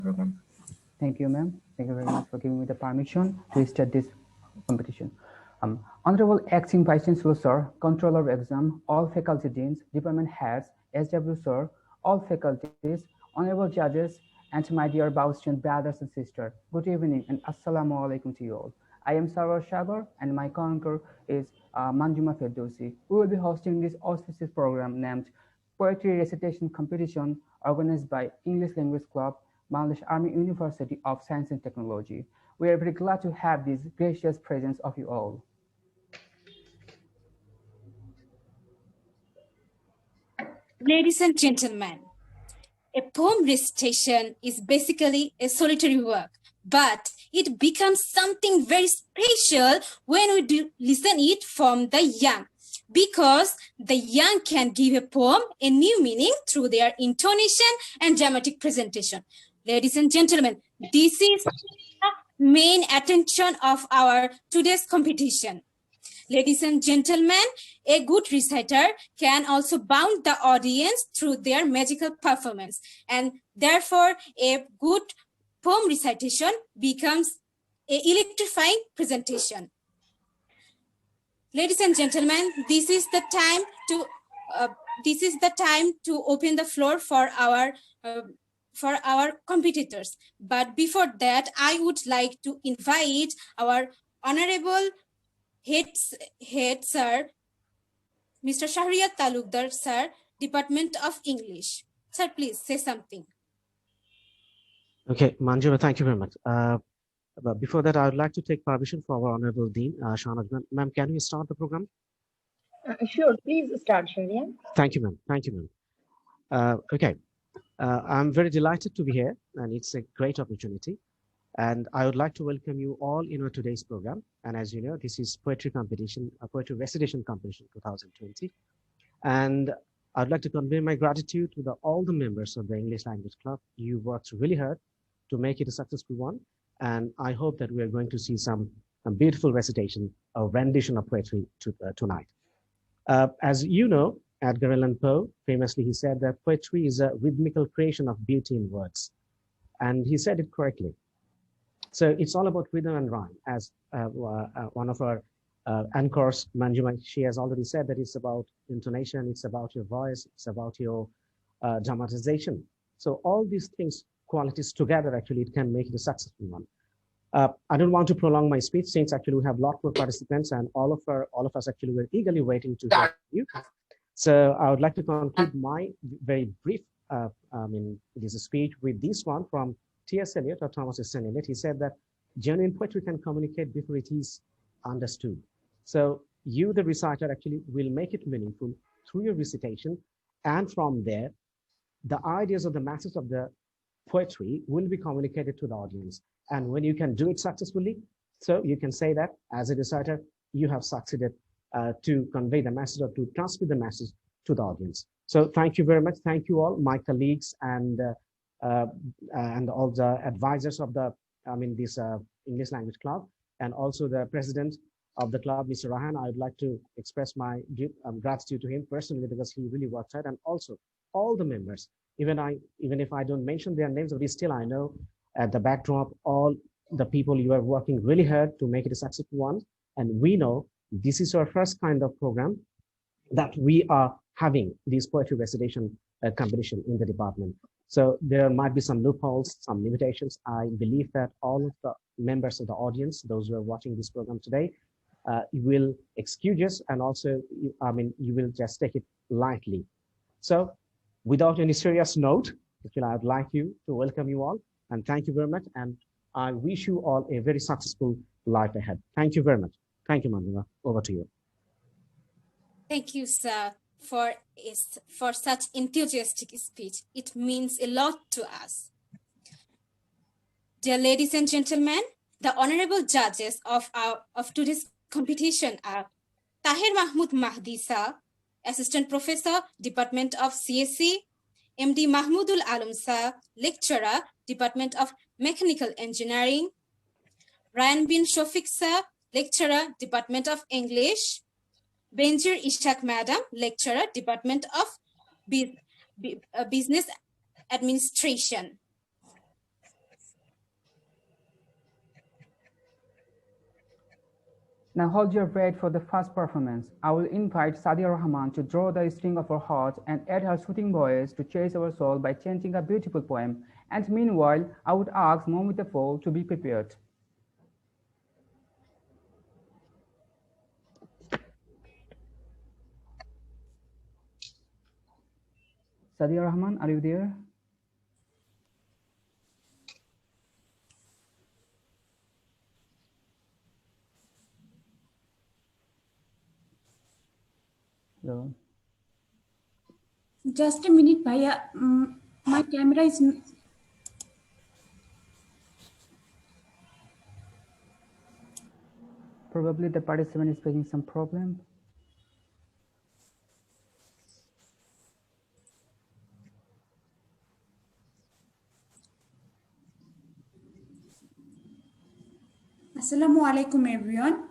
program. Thank you, ma'am. Thank you very much for giving me the permission to start this competition. Honorable Acting Vice Chancellor, sir, Controller of Exam, all faculty deans, department heads, SW, sir, all faculties, honorable judges, and my dear BAUST brothers and sisters, good evening and assalamu alaikum to you all. I am Sarwar Shabar and my conqueror is Manjuma Ferdowsi. We will be hosting this auspicious program named Poetry Recitation Competition organized by English Language Club, Bangladesh Army University of Science and Technology. We are very glad to have this gracious presence of you all. Ladies and gentlemen, a poem recitation is basically a solitary work, but it becomes something very special when we listen it from the young, because the young can give a poem a new meaning through their intonation and dramatic presentation. Ladies and gentlemen, this is the main attention of our today's competition. Ladies and gentlemen, a good reciter can also bound the audience through their magical performance, and therefore a good poem recitation becomes an electrifying presentation. Ladies and gentlemen, this is the time to open the floor for our competitors. But before that, I would like to invite our honorable head sir, Mr. Shahriyat Talukdar sir, Department of English. Sir, please say something. Okay, Manjula, thank you very much. But before that, I would like to take permission from our Honorable Dean, Shahnaz. Ma'am, can we start the program? Sure, please start, Sharian. Thank you, ma'am. Thank you, ma'am. Okay, I'm very delighted to be here, and it's a great opportunity. And I would like to welcome you all in our today's program. And as you know, this is poetry competition, a poetry recitation competition 2020. And I'd like to convey my gratitude to all the members of the English Language Club. You worked really hard to make it a successful one. And I hope that we are going to see some beautiful recitation or rendition of poetry tonight. As you know, Edgar Allan Poe, famously, he said that poetry is a rhythmical creation of beauty in words. And he said it correctly. So it's all about rhythm and rhyme, as one of our anchors, Manjuma, she has already said that it's about intonation, it's about your voice, it's about your dramatization. So all these things, qualities together, actually, it can make it a successful one. I don't want to prolong my speech since actually we have a lot more participants and all of us actually were eagerly waiting to hear you. So I would like to conclude my very brief this speech with this one from T.S. Eliot or Thomas S. Eliot. He said that genuine poetry can communicate before it is understood. So you, the reciter, actually will make it meaningful through your recitation. And from there, the ideas of the message of the poetry will be communicated to the audience. And when you can do it successfully, so you can say that as a reciter, you have succeeded to convey the message or to transmit the message to the audience. So thank you very much. Thank you all, my colleagues and all the advisors of the, this English Language Club, and also the president of the club, Mr. Rahan. I would like to express my gratitude to him personally because he really worked hard, and also all the members. Even if I don't mention their names, but still I know at the backdrop, all the people you are working really hard to make it a successful one. And we know this is our first kind of program that we are having this poetry recitation competition in the department. So there might be some loopholes, some limitations. I believe that all of the members of the audience, those who are watching this program today, you will excuse us, and also, you will just take it lightly. So without any serious note, actually, I would like to welcome you all, and thank you very much. And I wish you all a very successful life ahead. Thank you very much. Thank you, Manjula. Over to you. Thank you, sir, for such enthusiastic speech. It means a lot to us. Dear ladies and gentlemen, the honorable judges of today's competition are Tahir Mahmoud Mahdi sir, Assistant Professor, Department of CSC, MD Mahmoudul Alam sir, Lecturer, Department of Mechanical Engineering, Ryan bin Shofik sir, Lecturer, Department of English, Benjir Ishak Madam, Lecturer, Department of Business Administration. Now hold your breath for the first performance. I will invite Sadia Rahman to draw the string of our hearts and add her soothing voice to chase our soul by chanting a beautiful poem. And meanwhile, I would ask Momita Paul to be prepared. Sadia Rahman, are you there? Hello. Just a minute, Bhaiya. My camera is. Probably the participant is facing some problem. Assalamu alaikum, everyone.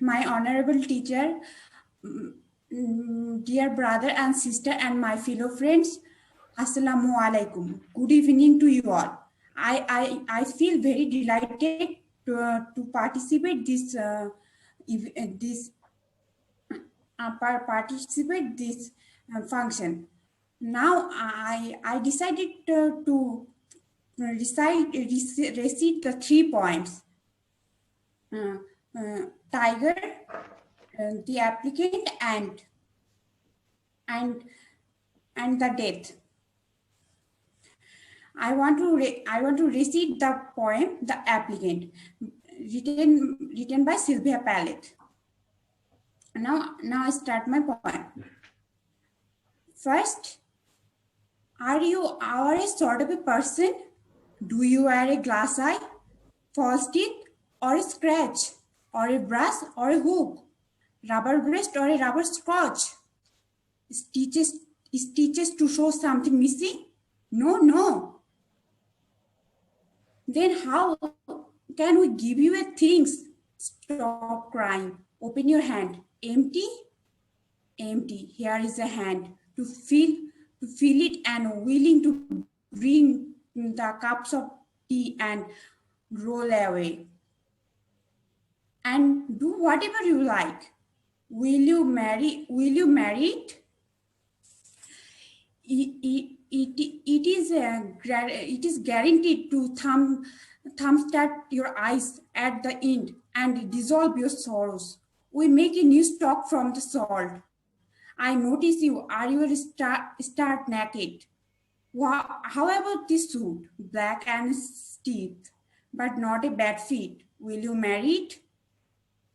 My honorable teacher, dear brother and sister, and my fellow friends, Assalamu alaikum. Good evening to you all. I feel very delighted to participate this participate this function. Now I decided to recite the 3 points. Tiger, the applicant, and the death. I want to recite the poem, The Applicant, written by Sylvia Plath. Now I start my poem. First, are you a sort of a person? Do you wear a glass eye, false teeth, or a scratch, or a brush, or a hook, rubber breast, or a rubber scotch? Stitches to show something missing? No. Then how can we give you a things? Stop crying. Open your hand. Empty? Empty. Here is a hand to feel it and willing to bring the cups of tea and roll away. And do whatever you like. Will you marry it? It is guaranteed to thumbstat your eyes at the end and dissolve your sorrows. We make a new stock from the salt. I notice you. Are you start naked? How about this suit? Black and stiff, but not a bad fit. Will you marry it?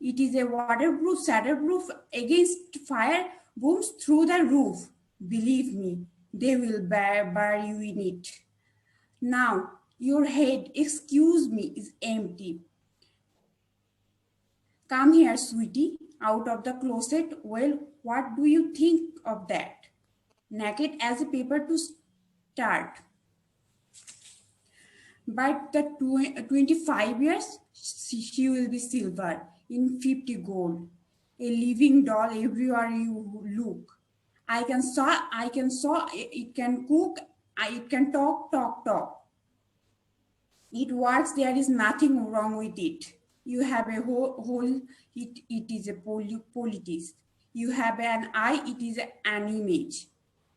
It is a waterproof, shatterproof against fire, booms through the roof. Believe me, they will bury you in it. Now, your head, excuse me, is empty. Come here, sweetie, out of the closet. Well, what do you think of that? Naked as a paper to start. But the 25 years, she will be silver in 50 gold. A living doll everywhere you look. I can saw, it can cook, it can talk. It works, there is nothing wrong with it. You have a hole, it is a politics. You have an eye, it is an image.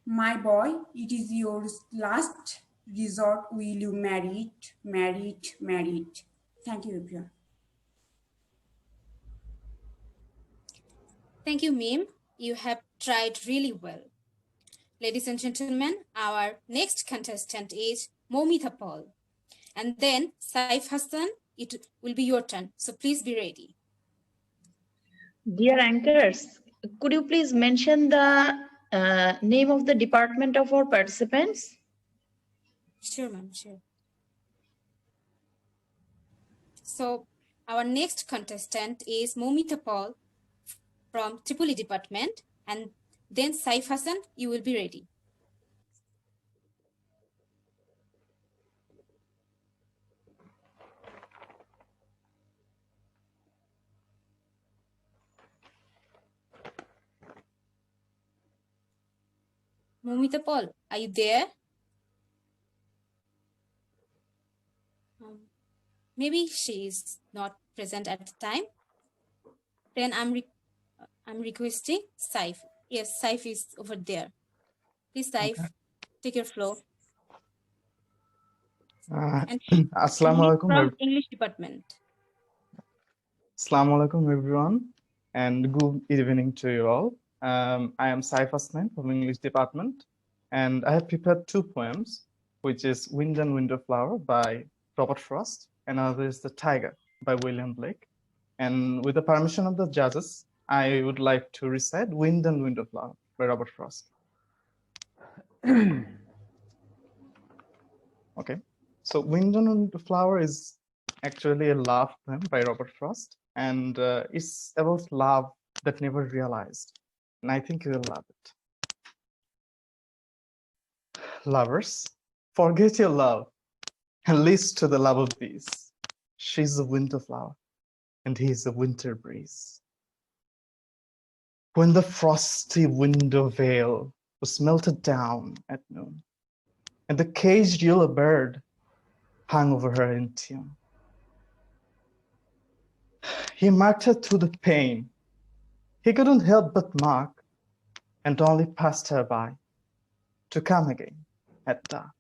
My boy, it is your last resort. Will you marry it? Thank you, everyone. Thank you, Mim. You have tried really well. Ladies and gentlemen, our next contestant is Momita Paul. And then Saif Hassan, it will be your turn. So please be ready. Dear anchors, could you please mention the name of the department of our participants? Sure, ma'am, sure. So our next contestant is Momita Paul from Tripoli department, and then Saif Hassan, you will be ready. Momita Paul, are you there? Maybe she is not present at the time. Then I'm requesting Saif. Yes, Saif is over there. Please, Saif, Okay. take your floor. And Assalamu he's alaikum, from English department. Assalamu alaikum, everyone, and good evening to you all. I am Saif Asman from English department, and I have prepared two poems, which is Wind and Windowflower by Robert Frost, and another is The Tiger by William Blake. And with the permission of the judges, I would like to recite Wind and Windowflower by Robert Frost. Okay, so Wind and Windowflower is actually a love poem by Robert Frost, and it's about love that never realized, and I think you will love it. Lovers, forget your love and listen to the love of these. She's a winter flower, and he's a winter breeze. When the frosty window veil was melted down at noon, and the caged yellow bird hung over her in tune, he marked her through the pane. He couldn't help but mark, and only passed her by to come again at dark.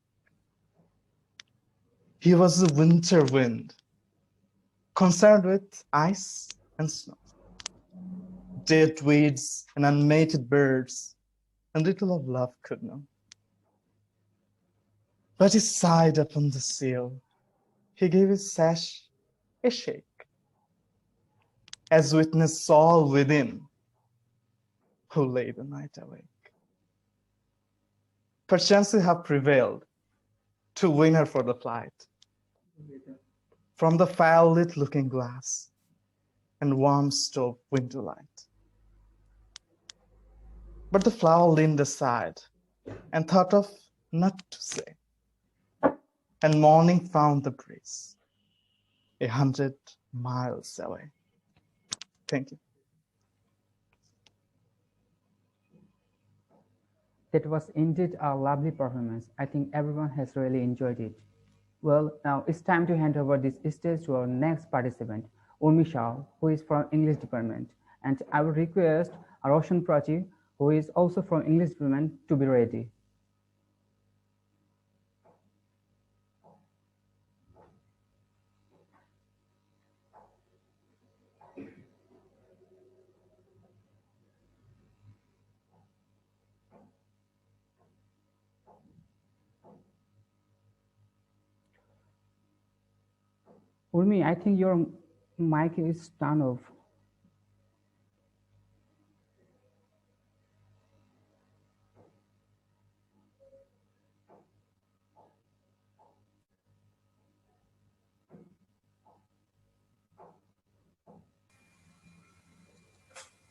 He was the winter wind, concerned with ice and snow, dead weeds and unmated birds, and little of love could know. But he sighed upon the seal. He gave his sash a shake, as witness all within who lay the night awake. Perchance you have prevailed to win her for the flight from the fire-lit looking glass and warm stove window light. But the flower leaned aside and thought of not to say, and morning found the breeze 100 miles away. Thank you. That was indeed a lovely performance. I think everyone has really enjoyed it. Well, now it's time to hand over this stage to our next participant, Urmi Shah, who is from English department. And I will request Roshan Prachi, who is also from English department, to be ready. Urmi, I think your mic is turned off.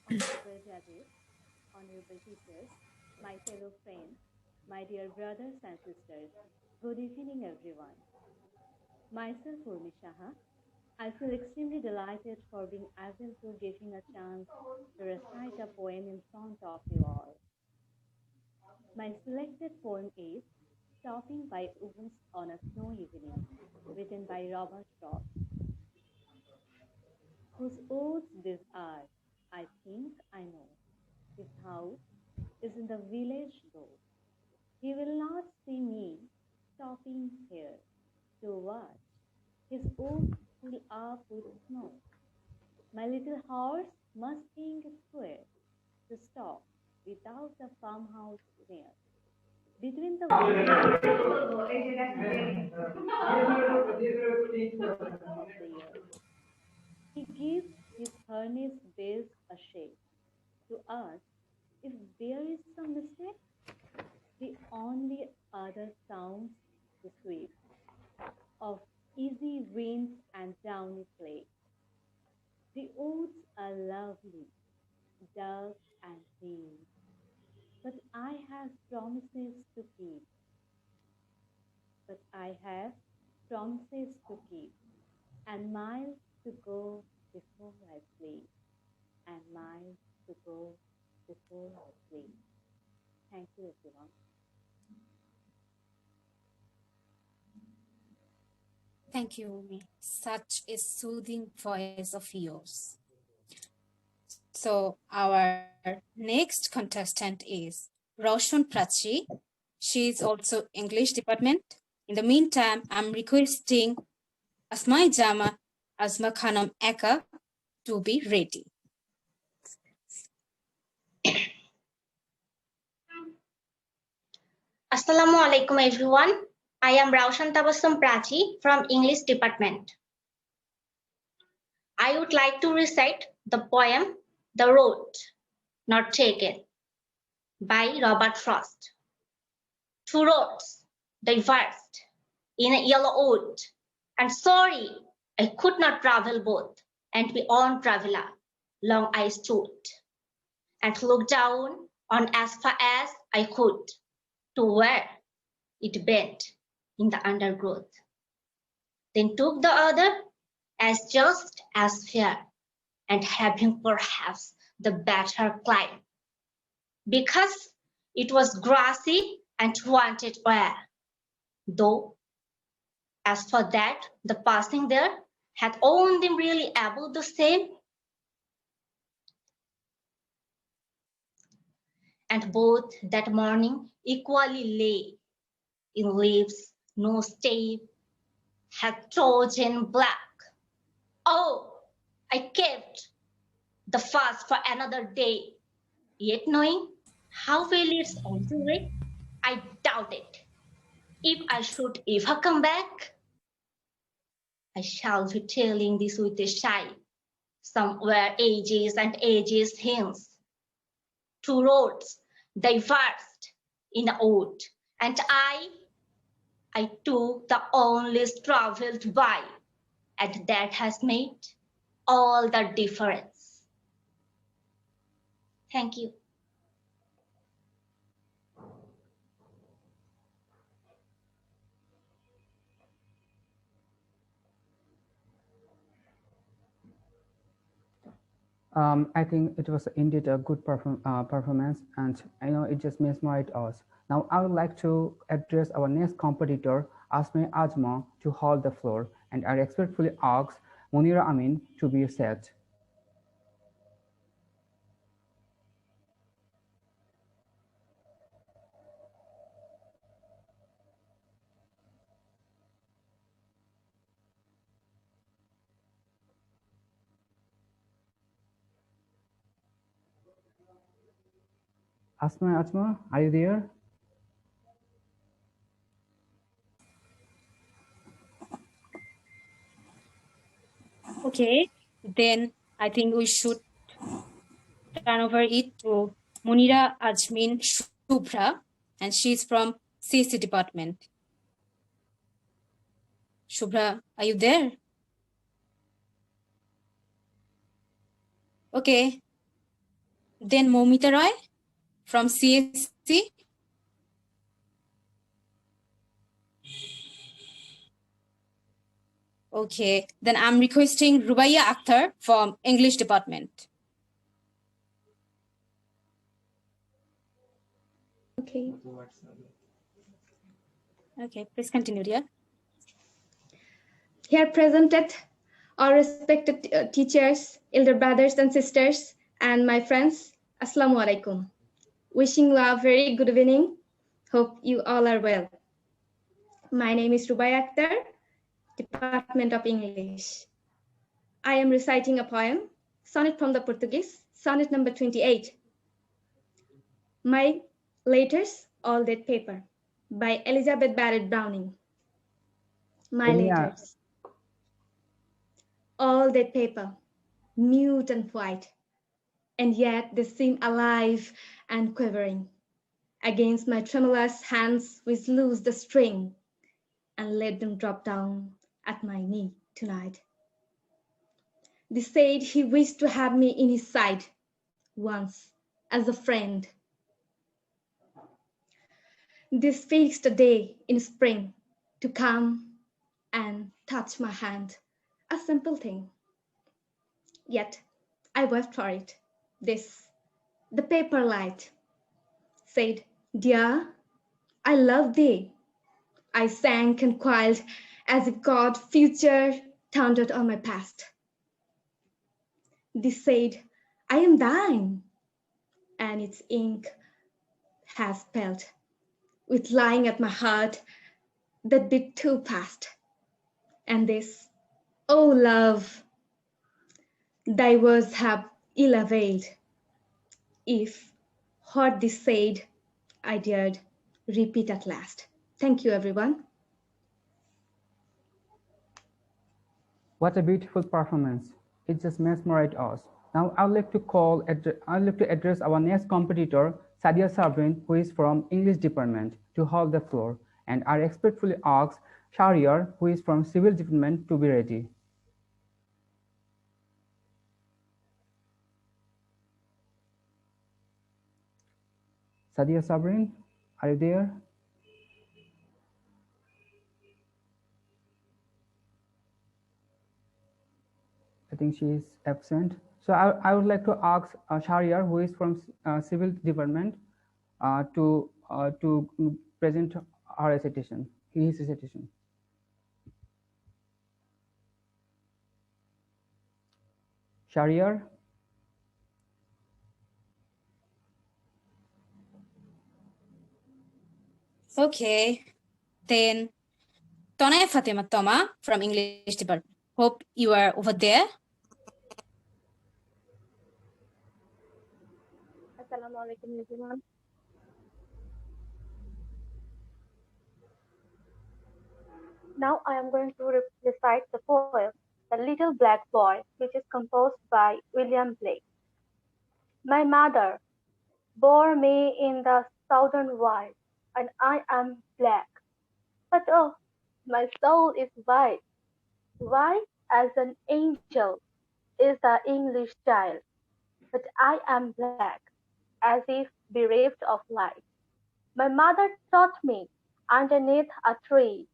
Honorable judges, honorable teachers, my fellow friends, my dear brothers and sisters, good evening everyone. Myself Urmi Shaha. I feel extremely delighted for being able to giving a chance to recite a poem in front of you all. My selected poem is Stopping by Wounds on a Snow Evening, written by Robert Frost. Whose oaths these are, I think I know. His house is in the village though. He will not see me stopping here to watch his oats fill up with snow. My little horse must think square to stop without a farmhouse near. Between the windows of the year, he gives his harness bells a shake to ask if there is some mistake. The only other sounds the sweep of easy winds and downy flakes. The oats are lovely, dark and green, but I have promises to keep. But I have promises to keep, and miles to go before I sleep, and miles to go before I sleep. Thank you, everyone. Thank you, Umi. Such a soothing voice of yours. So our next contestant is Roshan Prachi. She is also English department. In the meantime, I'm requesting Asma Jama Asma Khanam Eka to be ready. Assalamu alaikum everyone. I am Roshan Tabassum Prachi from English department. I would like to recite the poem The Road Not Taken by Robert Frost. Two roads diverged in a yellow wood, and sorry I could not travel both, and beyond traveler long I stood and looked down on as far as I could to where it bent in the undergrowth. Then took the other as just as fair, and having perhaps the better climb, because it was grassy and wanted air, though as for that the passing there had owned them really about the same. And both that morning equally lay in leaves no stave had trojan black. Oh, I kept the fast for another day, yet knowing how well it's on the way, I doubted if I should ever come back. I shall be telling this with a sigh, somewhere ages and ages hence. Two roads diverged in the wood, and I took the only traveled by, and that has made all the difference. Thank you. I think it was indeed a good performance, and I know it just mesmerized us. Now I would like to address our next competitor, Asma Ajma, to hold the floor, and I respectfully ask Munira Amin to be set. Asma Ajma, are you there? Okay, then I think we should turn over it to Munira Ajmin Shubhra, and she's from CC department. Shubhra, are you there? Okay, then Momita Roy from CSC. Okay, then I'm requesting Rubaiya Akhtar from English department. Okay. Okay, please continue, dear. Here presented our respected teachers, elder brothers and sisters, and my friends. Assalamu alaikum. Wishing you a very good evening. Hope you all are well. My name is Rubaiya Akhtar, Department of English. I am reciting a poem, sonnet from the Portuguese, sonnet number 28. My Letters, All That Paper, by Elizabeth Barrett Browning. My letters. All that paper, mute and white, and yet they seem alive and quivering. Against my tremulous hands which loose the string and let them drop down at my knee tonight. They said he wished to have me in his side once as a friend. This fixed a day in spring to come and touch my hand, a simple thing. Yet I wept for it. The paper light said, Dear, I love thee. I sank and quailed as if God's future thundered on my past. This said, I am thine, and its ink has spelled, with lying at my heart that beat too fast. And this, oh love, thy words have ill availed. If what this said, I dared repeat at last. Thank you, everyone. What a beautiful performance. It just mesmerized us. Now I'd like to address our next competitor, Sadia Sabrin, who is from English department, to hold the floor, and I respectfully ask Shahriar, who is from Civil department, to be ready. Sadia Sabrin, are you there? I think she is absent. So I would like to ask Shahriar, who is from Civil department, to present our recitation, his recitation. Shahriar. Okay, then Tonaya Fatima Toma from English department. Hope you are over there. Assalamu alaikum everyone. Now I am going to recite the poem The Little Black Boy, which is composed by William Blake. My mother bore me in the southern wild, and I am black. But oh, my soul is white, white as an angel is the English child. But I am black, as if bereft of light. My mother taught me underneath a tree,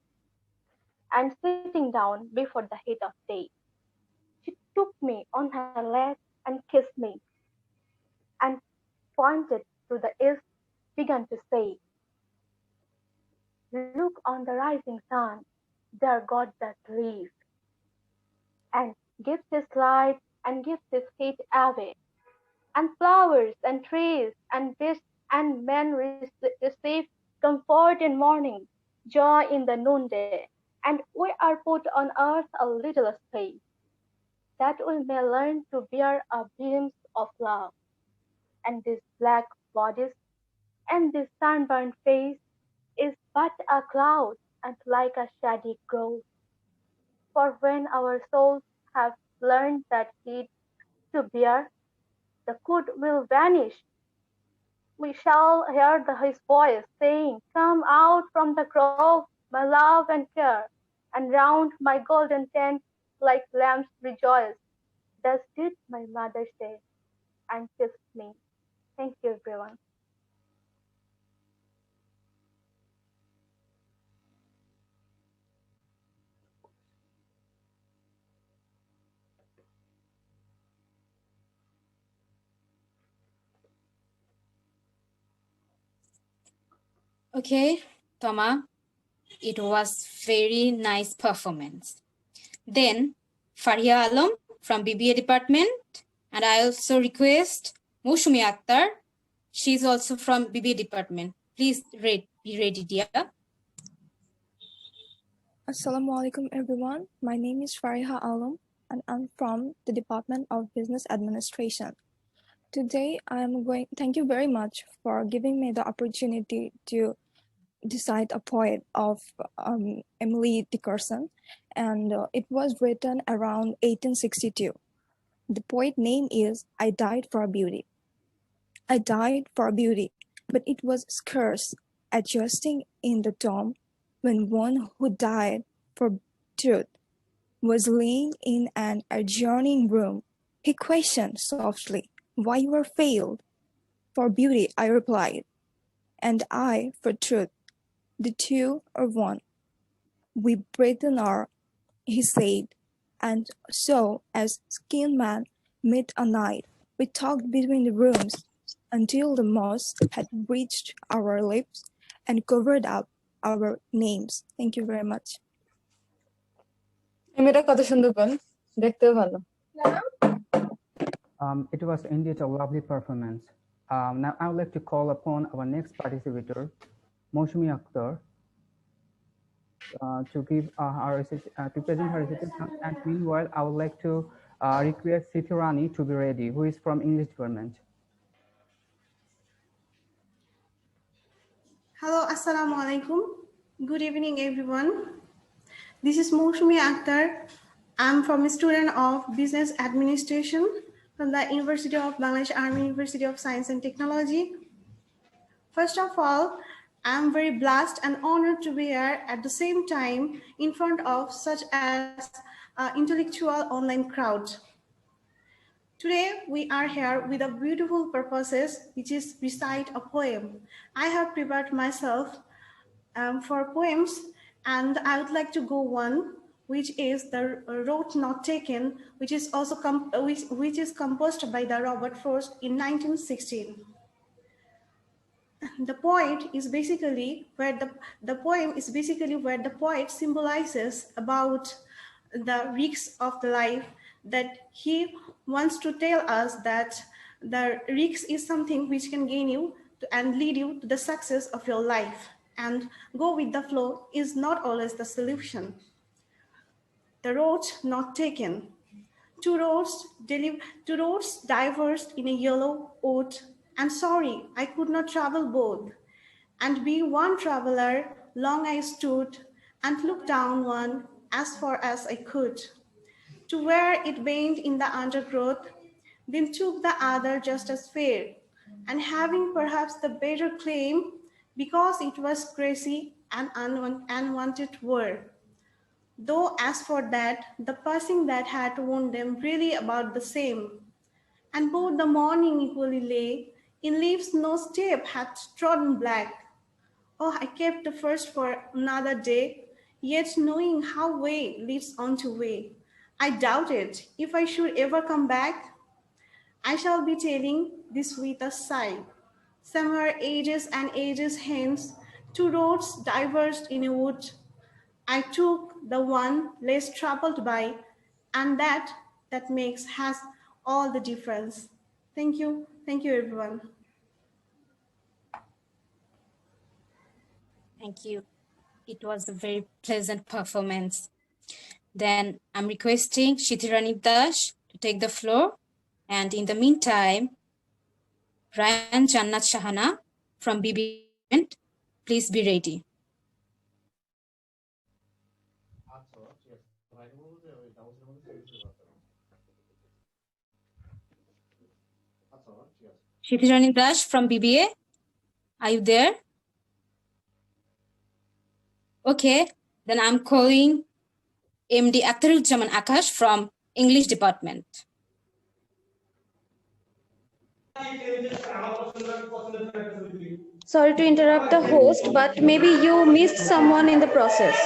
and sitting down before the heat of day, she took me on her lap and kissed me, and pointed to the east, began to say, look on the rising sun, there God does live, and gives his light and gives his heat away, and flowers and trees and beasts and men receive comfort in morning, joy in the noonday, and we are put on earth a little space, that we may learn to bear our beams of love. And these black bodies and this sunburned face is but a cloud and like a shady grove. For when our souls have learned that heat to bear, the cold will vanish. We shall hear his voice saying, come out from the grove, my love and care, and round my golden tent like lambs rejoice. Thus did my mother say, and kissed me. Thank you, everyone. Okay, Toma, it was very nice performance. Then Faria Alam from BBA department, and I also request Mushumi Akhtar. She's also from BBA department. Please be ready, dear. Assalamualaikum everyone. My name is Fariha Alam and I'm from the Department of Business Administration. Today thank you very much for giving me the opportunity to decide a poem of Emily Dickerson, and it was written around 1862. The poet name is I Died for Beauty. I died for beauty, but it was scarce adjusting in the tomb when one who died for truth was laying in an adjoining room. He questioned softly why you were failed. For beauty, I replied, and I for truth. The two are one. We brethren are, he said, and so as skin man meet a night, we talked between the rooms until the moss had reached our lips and covered up our names. Thank you very much. মেয়েটা কত সুন্দর কোন দেখতেও ভালো It was indeed a lovely performance. Now I would like to call upon our next participator, Moshumi Akhtar, to give to present her recitation. And meanwhile, I would like to request Siti Rani to be ready, who is from English department. Hello, Assalamu alaikum. Good evening, everyone. This is Moushumi Akhtar. I'm from a student of Business Administration from the University of Bangladesh Army University of Science and Technology. First of all, I'm very blessed and honored to be here at the same time in front of such as intellectual online crowd. Today, we are here with a beautiful purposes, which is recite a poem. I have prepared myself for poems, and I would like to go one, which is the Road Not Taken, which is also which is composed by the Robert Frost in 1916. The poem is basically where the poet symbolizes about the risks of the life, that he wants to tell us that the risk is something which can gain you and lead you to the success of your life, and go with the flow is not always the solution. The road not taken. Two roads diverged in a yellow oat, and sorry, I could not travel both. And be one traveler, long I stood, and looked down one as far as I could, to where it waned in the undergrowth, then took the other just as fair, and having perhaps the better claim, because it was crazy and unwanted were. Though as for that, the passing that had warned them really about the same, and both the morning equally lay, in leaves no step had trodden black. Oh, I kept the first for another day, yet knowing how way leads on to way, I doubted if I should ever come back. I shall be telling this with a sigh. Somewhere ages and ages hence, two roads diverged in a wood. I took the one less troubled by, and that has all the difference. Thank you everyone. Thank you. It was a very pleasant performance. Then I'm requesting Shithirani Dash to take the floor. And in the meantime, Ryan Jannat Shahana from BBA, please be ready. Shithirani Dash from BBA, are you there? Okay, then I'm calling MD Akhtaruzzaman Akash from English department. Sorry to interrupt the host, but maybe you missed someone in the process.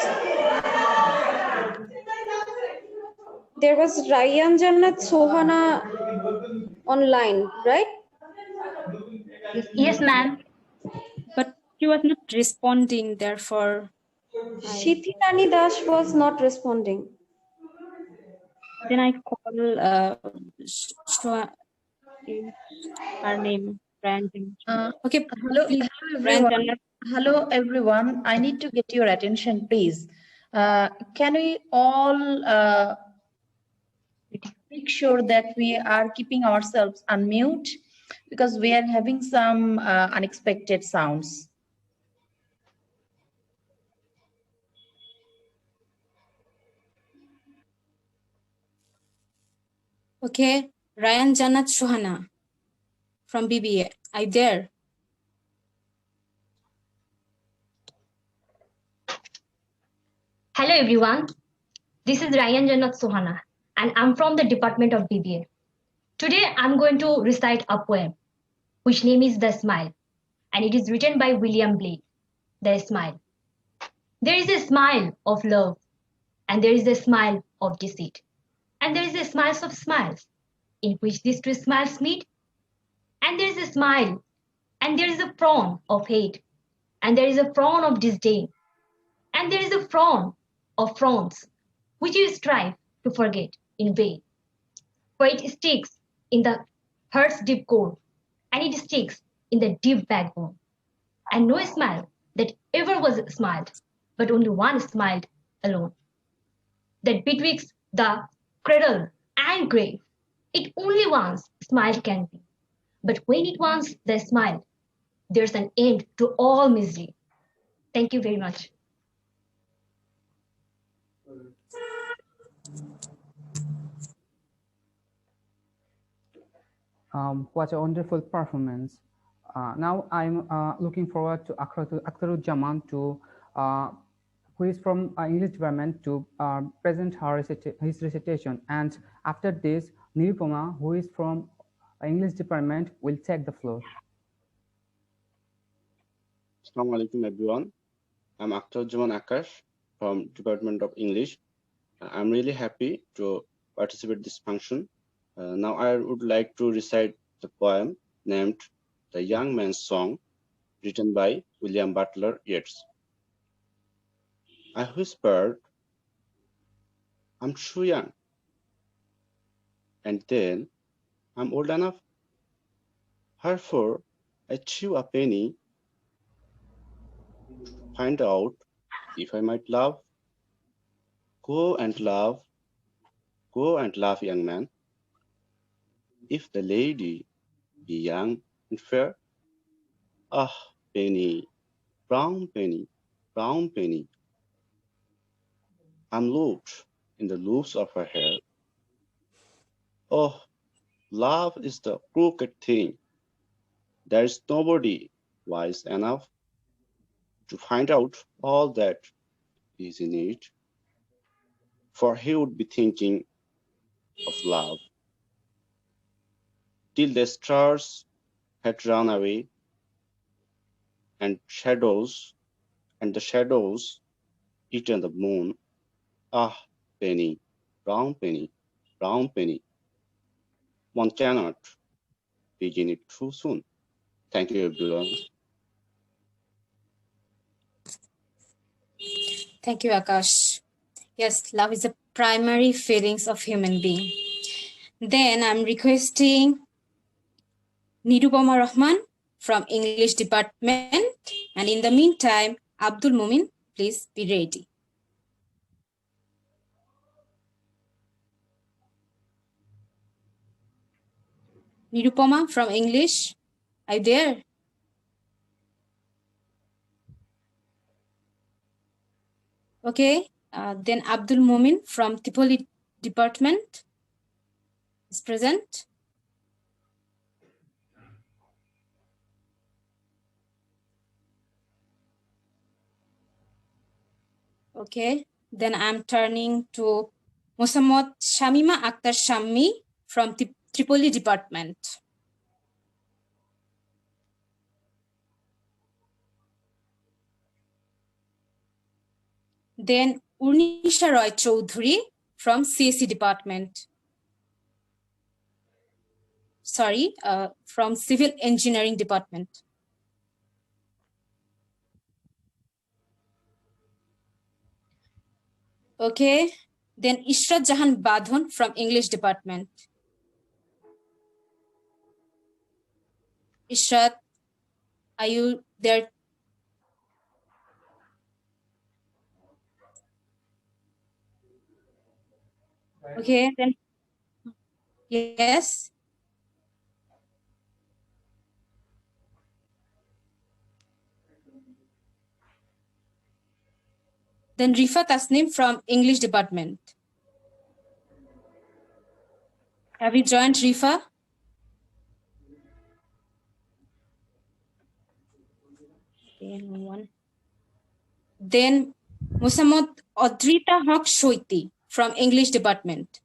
There was Ryan Jannat Sohana online, right? Yes, ma'am. But she was not responding, therefore. Shithirani Dash was not responding. Then I call her name, Ryan. Okay, Hello, please, everyone. Ryan. Hello, everyone. I need to get your attention, please. Can we all make sure that we are keeping ourselves unmute, because we are having some unexpected sounds. Okay, Ryan Jannat Sohana from BBA. Are you there? Hello, everyone. This is Ryan Jannat Sohana, and I'm from the Department of BBA. Today, I'm going to recite a poem, which name is The Smile, and it is written by William Blake. The Smile. There is a smile of love, and there is a smile of deceit, and there is a smile of smiles, in which these two smiles meet, and there is a smile, and there is a frown of hate, and there is a frown of disdain, and there is a frown of frowns, which you strive to forget in vain. For it sticks in the heart's deep core, and it sticks in the deep backbone. And no smile that ever was smiled, but only one smiled alone. That betwixt the cradle and grave, it only once smile can be. But when it once the smile, there's an end to all misery. Thank you very much. What a wonderful performance. Now I'm looking forward to Akhtaruজ্জামান who is from English department to present his recitation. And after this, Nirupama, who is from English department, will take the floor. Assalamu alaikum everyone. I'm Akhtaruজ্জামান Akash from Department of English. I'm really happy to participate this function. Now I would like to recite the poem named The Young Man's Song, written by William Butler Yeats. I whispered, I'm too young. And then I'm old enough. Therefore, I chew a penny to find out if I might love. Go and love, young man. If the lady be young and fair, ah, penny, brown penny, brown penny. I'm looped in the loops of her hair. Oh, love is the crooked thing. There is nobody wise enough to find out all that is in it, for he would be thinking of love till the stars had run away and the shadows eaten the moon. Ah, penny, brown penny, brown penny. One cannot begin it too soon. Thank you, everyone. Thank you, Akash. Yes, love is the primary feelings of human being. Then I'm requesting Nirupama Rahman from English department. And in the meantime, Abdul Mumin, please be ready. Nirupama from English, are you there? Okay, then Abdul Mumin from Tripoli department is present. Okay, then I'm turning to Mosammad Shamima Akhtar Shammi from Tripoli department. Then Urnisha Roy Choudhury from CSE department. Sorry, from Civil Engineering department. Okay, then Ishrat Jahan Badhon from English department. Ishrat, are you there? Okay, then yes. Then Rifa Tasnim from English department. Have you joined Rifa? Then Musammad Adrita Haq Shoiti from English department.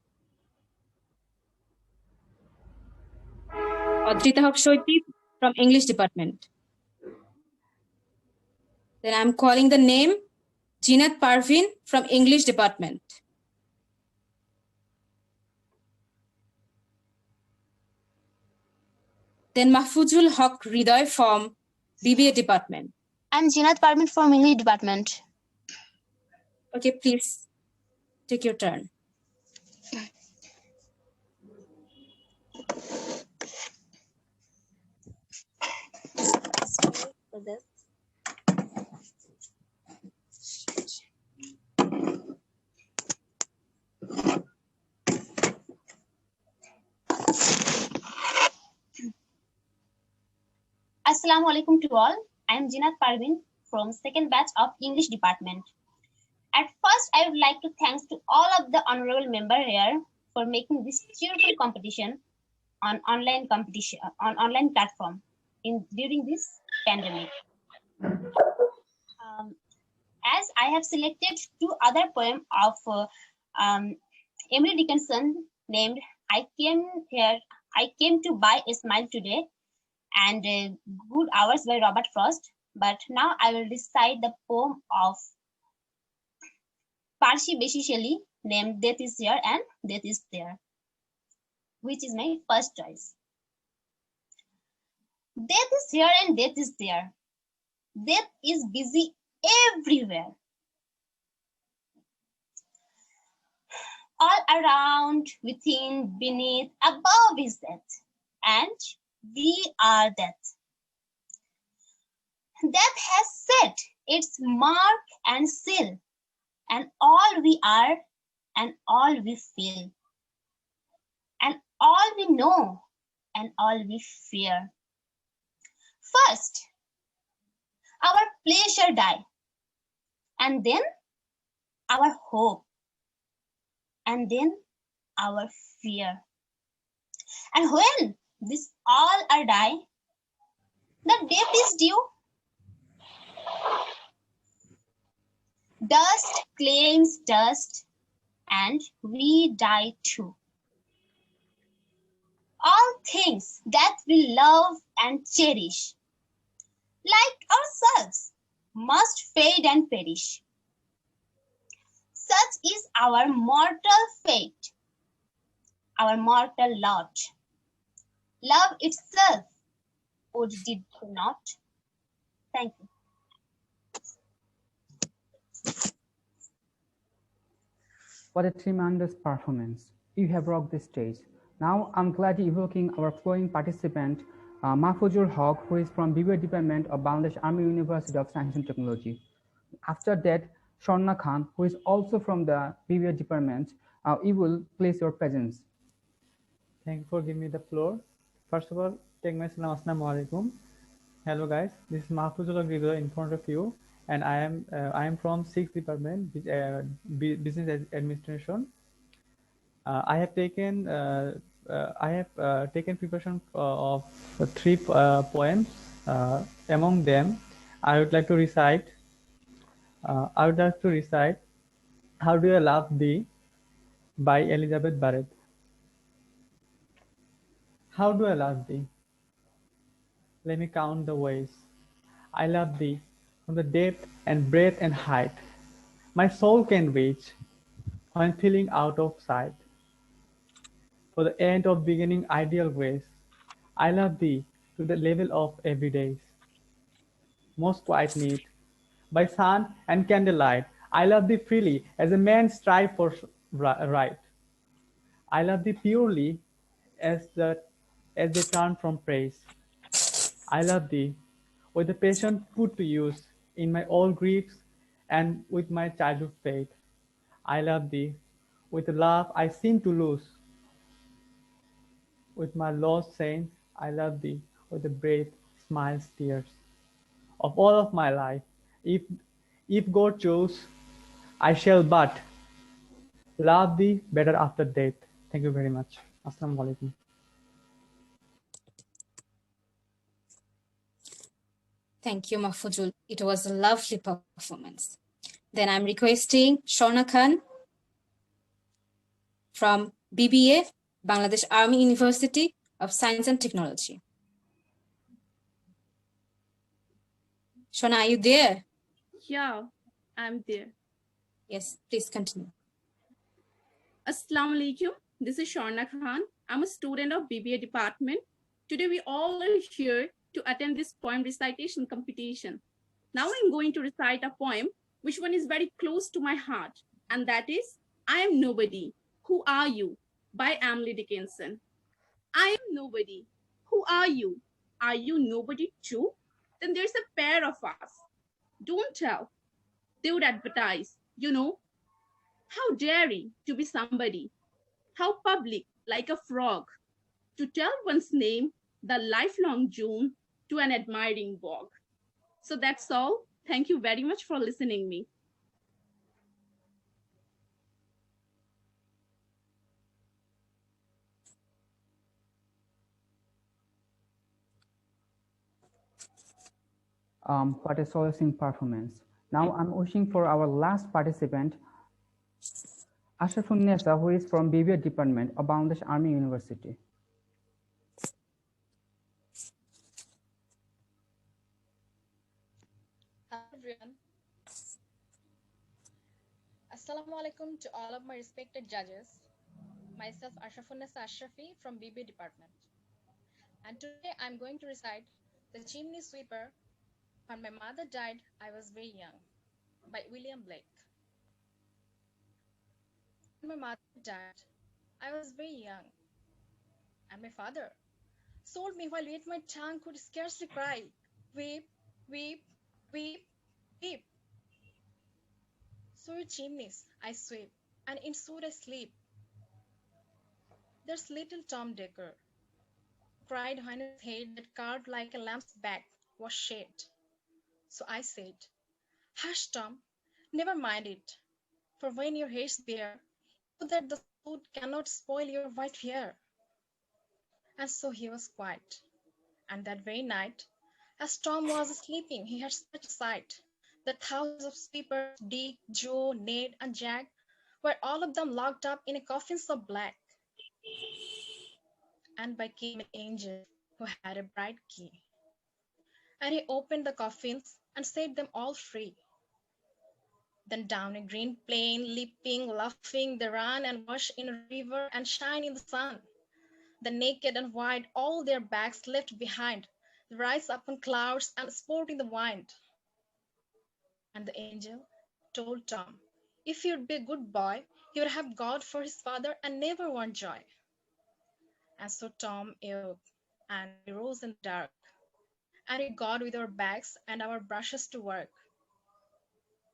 Adrita Haq Shoiti from English department. Then I'm calling the name Jinat Parvin from English department. Then Mahfuzul Haq Ridoy from BBA department. I'm Jinat Parvin from English department. Okay, please take your turn. For this. Assalamu alaikum to all. I am Jinat Parvin from second batch of English department. At first, I would like to thanks to all of the honorable member here for making this cheerful competition on online platform during this pandemic. As I have selected two other poems of Emily Dickinson named I Came to Buy a Smile Today and Good Hours by Robert Frost. But now I will recite the poem of Percy Bysshe Shelley named Death is Here and Death is There, which is my first choice. Death is here and death is there. Death is busy everywhere. All around, within, beneath, above is death. And we are death. Death has set its mark and seal, and all we are and all we feel, and all we know and all we fear. First, our pleasure die, and then our hope, and then our fear. And when this all are die, the death is due. Dust claims dust, and we die too. All things that we love and cherish, like ourselves, must fade and perish. Such is our mortal fate, our mortal lot. Love itself would did not. Thank you. What a tremendous performance. You have rocked the stage. Now I'm gladly evoking our flowing participant, Mahfuzul Haq, who is from BBA Department of Bangladesh Army University of Science and Technology. After that, Sharna Khan, who is also from the BBA Department, you will place your presence. Thank you for giving me the floor. First of all, take my salam. Assalamu alaikum. Hello guys, this is Mahfuzul Haq in front of you, and I am from 6th Department, Business Administration. I have taken preparation of 3 poems. Among them, I would like to recite. How Do I Love Thee by Elizabeth Barrett. How do I love thee? Let me count the ways. I love thee from the depth and breadth and height my soul can reach when feeling out of sight. For the end of beginning ideal grace, I love thee to the level of everydays. Most quiet need, by sun and candlelight, I love thee freely as a man strive for right. I love thee purely as they turn from praise. I love thee with the passion put to use in my all griefs and with my childhood faith. I love thee with the love I seem to lose. With my lost saints, I love thee with the breath, smiles, tears of all of my life. If God chose, I shall but love thee better after death. Thank you very much. Assalamu alaikum. Thank you, Mahfuzul. It was a lovely performance. Then I'm requesting Sharna Khan from BBA, Bangladesh Army University of Science and Technology. Sharna, are you there? Yeah, I'm there. Yes, please continue. Assalamu alaikum. This is Sharna Khan. I'm a student of BBA department. Today we all are here to attend this poem recitation competition. Now I'm going to recite a poem which one is very close to my heart, and that is I am nobody. Who are you? By Emily Dickinson. I am nobody. Who are you? Are you nobody too? Then there's a pair of us. Don't tell. They would advertise, How daring to be somebody. How public, like a frog. To tell one's name, the lifelong June, to an admiring bog. So that's all. Thank you very much for listening me. What a solacing performance. Now I'm wishing for our last participant, Ashafunnesa, who is from BBA Department of Bangladesh Army University. Hello everyone. Assalamu alaikum to all of my respected judges. Myself Ashafunnesa Ashrafi from BBA Department. And today I'm going to recite The Chimney Sweeper. When my mother died, I was very young, by William Blake. When my mother died, I was very young, and my father sold me while yet my tongue could scarcely cry. Weep, weep, weep, weep. Through chimneys I sweep, and in soot I sleep. There's little Tom Decker cried when his head that carved like a lamb's back was shaved. So I said, Hush, Tom, never mind it, for when your hair's bare, you know that the soot cannot spoil your white hair. And so he was quiet. And that very night, as Tom was sleeping, he had such a sight that thousands of sweepers, Dick, Joe, Ned, and Jack, were all of them locked up in a coffin so black. And by came an angel who had a bright key. And he opened the coffins and set them all free. Then down a green plain, leaping, laughing, they run and wash in a river and shine in the sun. The naked and white, all their backs left behind, they rise upon clouds and sport in the wind. And the angel told Tom, if you'd be a good boy, he would have God for his father and never want joy. And so Tom awoke, and we rose in the dark, and we got with our bags and our brushes to work.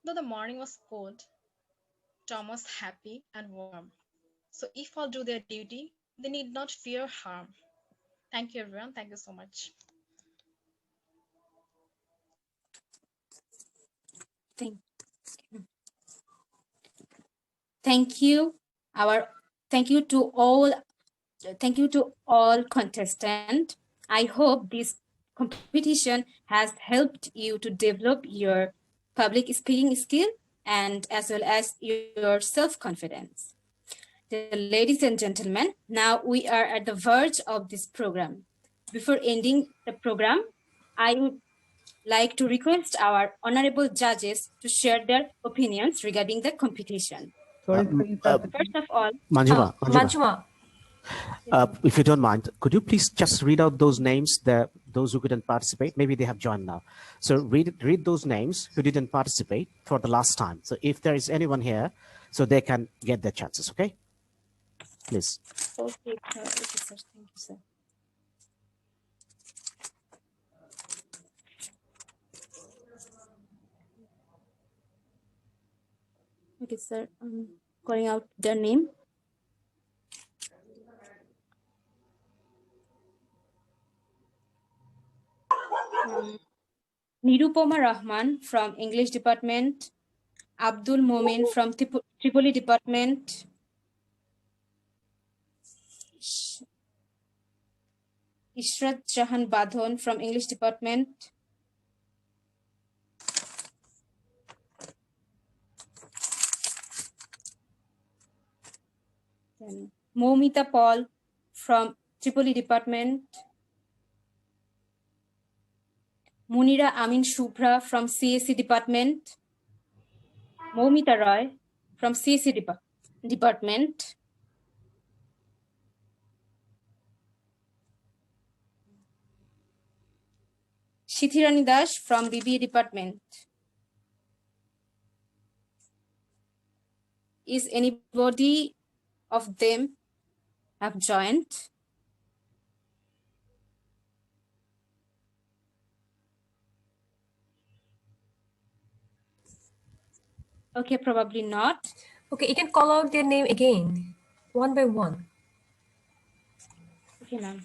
Though the morning was cold, Tom was happy and warm. So if all do their duty, they need not fear harm. Thank you, everyone. Thank you so much. Thank you. Thank you to all contestants. I hope this competition has helped you to develop your public speaking skill and as well as your self-confidence. Ladies and gentlemen, now we are at the verge of this program. Before ending the program, I would like to request our honorable judges to share their opinions regarding the competition. Sorry to interrupt. First of all, Manjuma. If you don't mind, could you please just read out those names, those who couldn't participate? Maybe they have joined now. So read those names who didn't participate for the last time. So if there is anyone here, so they can get their chances, okay? Please. Okay, sir. Thank you, sir. Okay, sir. I'm calling out their name. Nirupoma Rahman from English Department, Abdul Momin from Tripoli Department, Ishrat Jahan Badhon from English Department, then Momita Paul from Tripoli Department, Munira Amin Shubhra from CSE Department, Momita Roy from CSE Department, Shithirani Dash from BBA Department, Is anybody of them have joined? Okay, probably not. Okay, you can call out their name again, one by one. Okay, ma'am.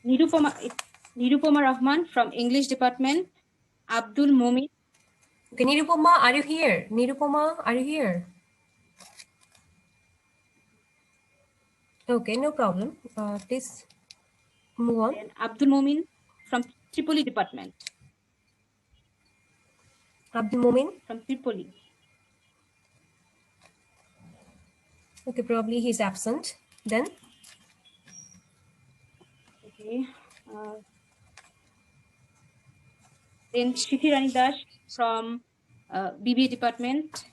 Nirupoma Rahman from English department. Abdul Momin. Okay, Nirupoma, are you here? Nirupoma, are you here? Okay, no problem. Please move on. And Abdul Momin from Tripoli department. Abdul Momin? From Tripoli. Okay, probably he's absent. Then? Okay. Then Shithi Rani Das from BBA department.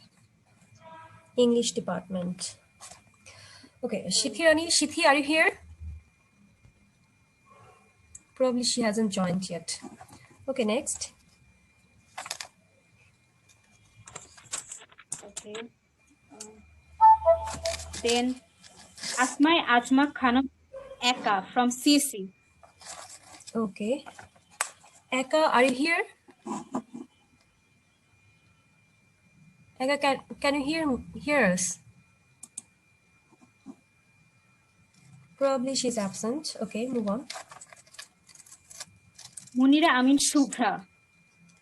English department. Okay, Shithi, are you here? Probably she hasn't joined yet. Okay, next. Okay. Then Asmai Ajma Khanam Eka from CSC. Okay. Eka, are you here? Eka, can you hear us? Probably she's absent. Okay, move on. Munira Amin Shubhra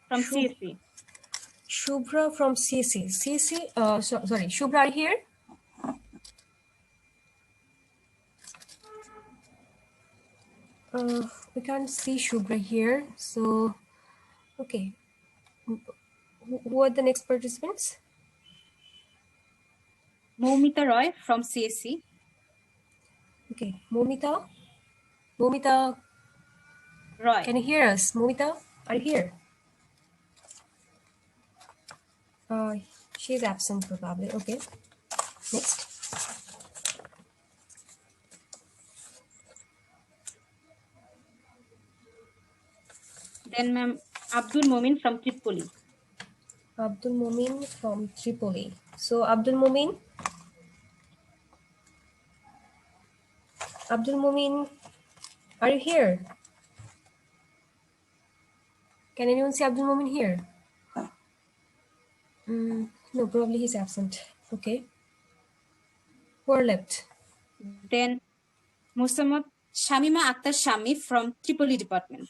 from CSC. Shubhra from CSC. CSC, sorry, Shubhra, are you here? We can't see Shubhra here. So, okay. Who are the next participants? Moumita Roy from CSC. Okay, Momita. Momita Roy. Can you hear us? Momita, are you here? She's absent probably. Okay. Next. Then ma'am Abdul Momin from Tripoli. Abdul Momin from Tripoli. So Abdul Momin. Abdul Momin, are you here? Can anyone see Abdul Momin here? No, probably he's absent. Okay. Who are left? Then Musammat Shamima Akhtar Shami from Tripoli department.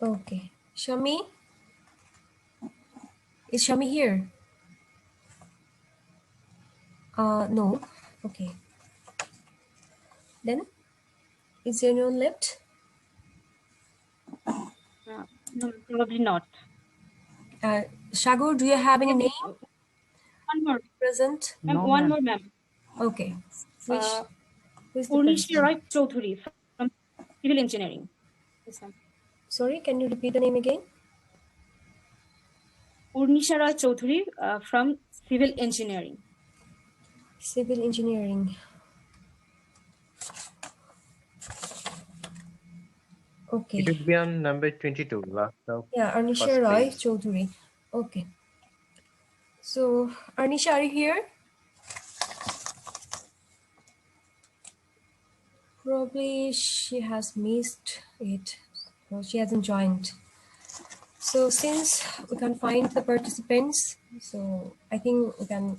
Okay. Shami? Is Shami here? No. Okay. Then, is there anyone left? No, probably not. Shagur, do you have any name? One more. Present? No, one more, ma'am. Okay. Which is the Urnishi person? Roy Chaudhuri from Civil Engineering. Yes, ma'am. Sorry, can you repeat the name again? Urnisha Roy Chaudhuri from Civil Engineering. Civil Engineering. Okay. It would be on number 22. Last of Yeah, Arnisha Roy Chaudhuri. Okay. So, Arnisha, are you here? Probably she has missed it. Or she hasn't joined. So, since we can find the participants, so I think we can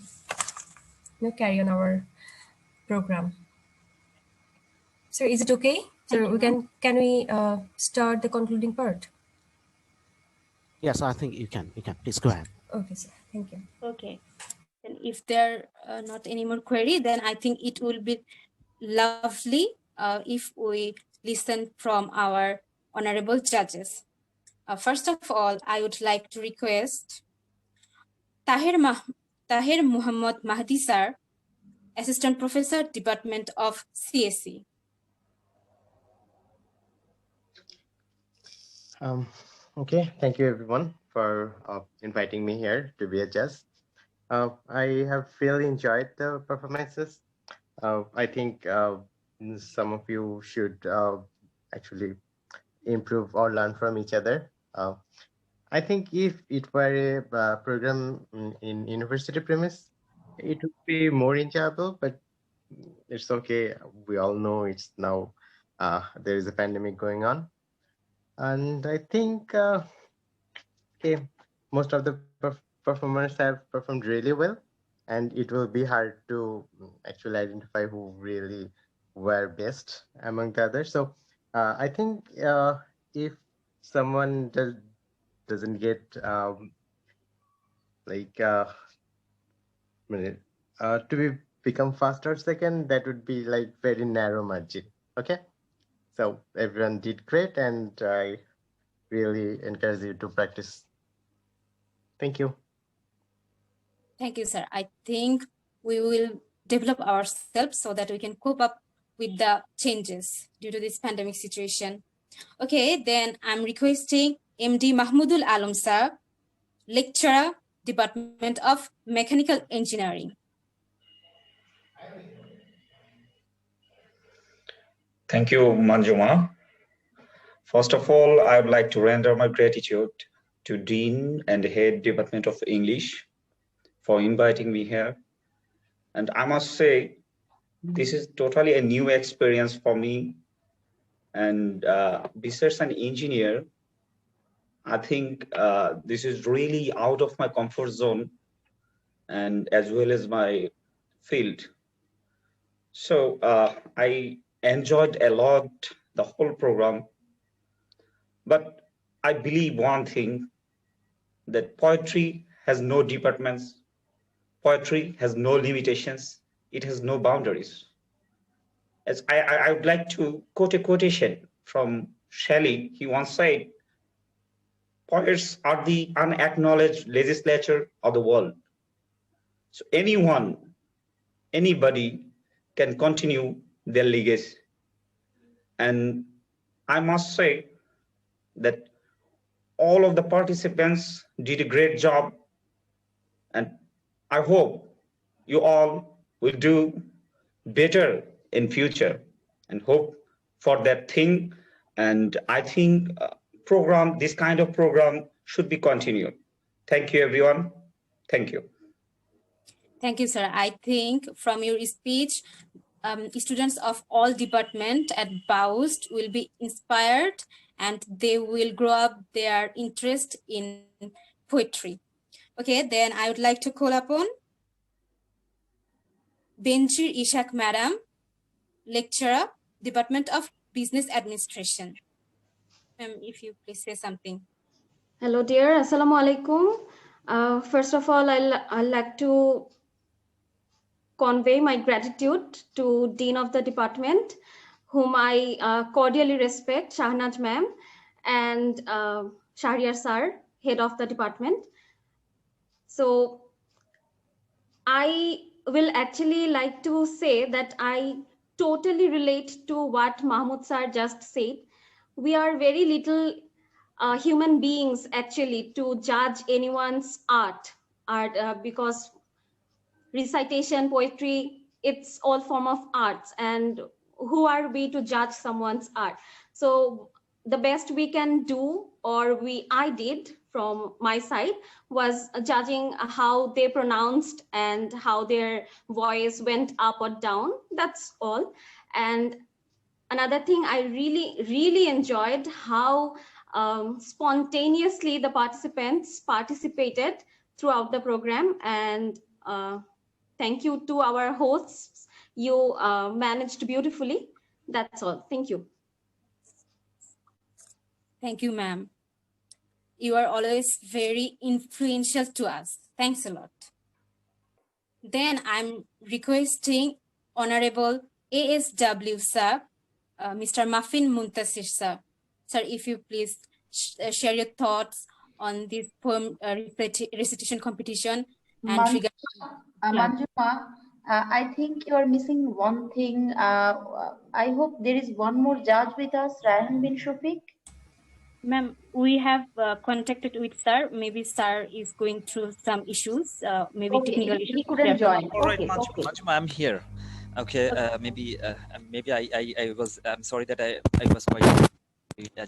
carry on our program. So, is it okay? So, can we start the concluding part? Yes, I think you can. Please go ahead. Okay, sir. Thank you. Okay. And if there are not any more query, then I think it will be lovely if we listen from our honorable judges. First of all, I would like to request Tahir Muhammad Mahdi sir, Assistant Professor, Department of CSC. Okay, thank you everyone for inviting me here to be a judge. I have really enjoyed the performances. I think some of you should actually improve or learn from each other. I think if it were a program in university premise, it would be more enjoyable, but it's okay. We all know it's now there is a pandemic going on. And I think okay, most of the performers have performed really well, and it will be hard to actually identify who really were best among the others. So I think if someone doesn't get like minute to become first or second, that would be like very narrow margin. Okay, so everyone did great, and I really encourage you to practice. Thank you. Thank you, sir. I think we will develop ourselves so that we can cope up with the changes due to this pandemic situation. Okay, then I'm requesting MD Mahmudul Alam sir, lecturer, Department of Mechanical Engineering. Thank you, Manjuma. First of all, I would like to render my gratitude to Dean and Head Department of English for inviting me here. And I must say, this is totally a new experience for me. And besides an engineer, I think this is really out of my comfort zone and as well as my field. So I enjoyed a lot the whole program. But I believe one thing, that poetry has no departments, poetry has no limitations, it has no boundaries. As I would like to quote a quotation from Shelley. He once said, poets are the unacknowledged legislature of the world. So anyone, anybody can continue their legacy. And I must say that all of the participants did a great job, and I hope you all will do better in future and hope for that thing. And I think this kind of program should be continued. Thank you, everyone. Thank you. Thank you, sir. I think from your speech, students of all departments at BAUST will be inspired and they will grow up their interest in poetry. Okay, then I would like to call upon Benjir Ishak Madam, lecturer, Department of Business Administration. If you please say something. Hello, dear. Assalamu alaikum. First of all, I'd like to convey my gratitude to Dean of the Department, whom I cordially respect, Shahnaz ma'am, and Shahriar sir, Head of the Department. So I will actually like to say that I totally relate to what Mahmoud sir just said. We are very little human beings actually to judge anyone's art because recitation, poetry, it's all form of arts, and who are we to judge someone's art? So the best we can do, or I did from my side, was judging how they pronounced and how their voice went up or down. That's all. And another thing I really enjoyed how spontaneously the participants participated throughout the program. And thank you to our hosts. You managed beautifully. That's all. Thank you. Thank you, ma'am. You are always very influential to us. Thanks a lot. Then I'm requesting Honorable ASW sir, Mr. Muffin Muntasir sir. Sir, if you please share your thoughts on this poem recitation competition. And Manjuma, I think you are missing one thing. I hope there is one more judge with us, Ryan bin Shofik. Ma'am, we have contacted with sir. Maybe sir is going through some issues. Maybe Okay, technical issues. he couldn't join. All right, Okay, Manjuma, I'm here. Okay, maybe I was. I'm sorry that I was quite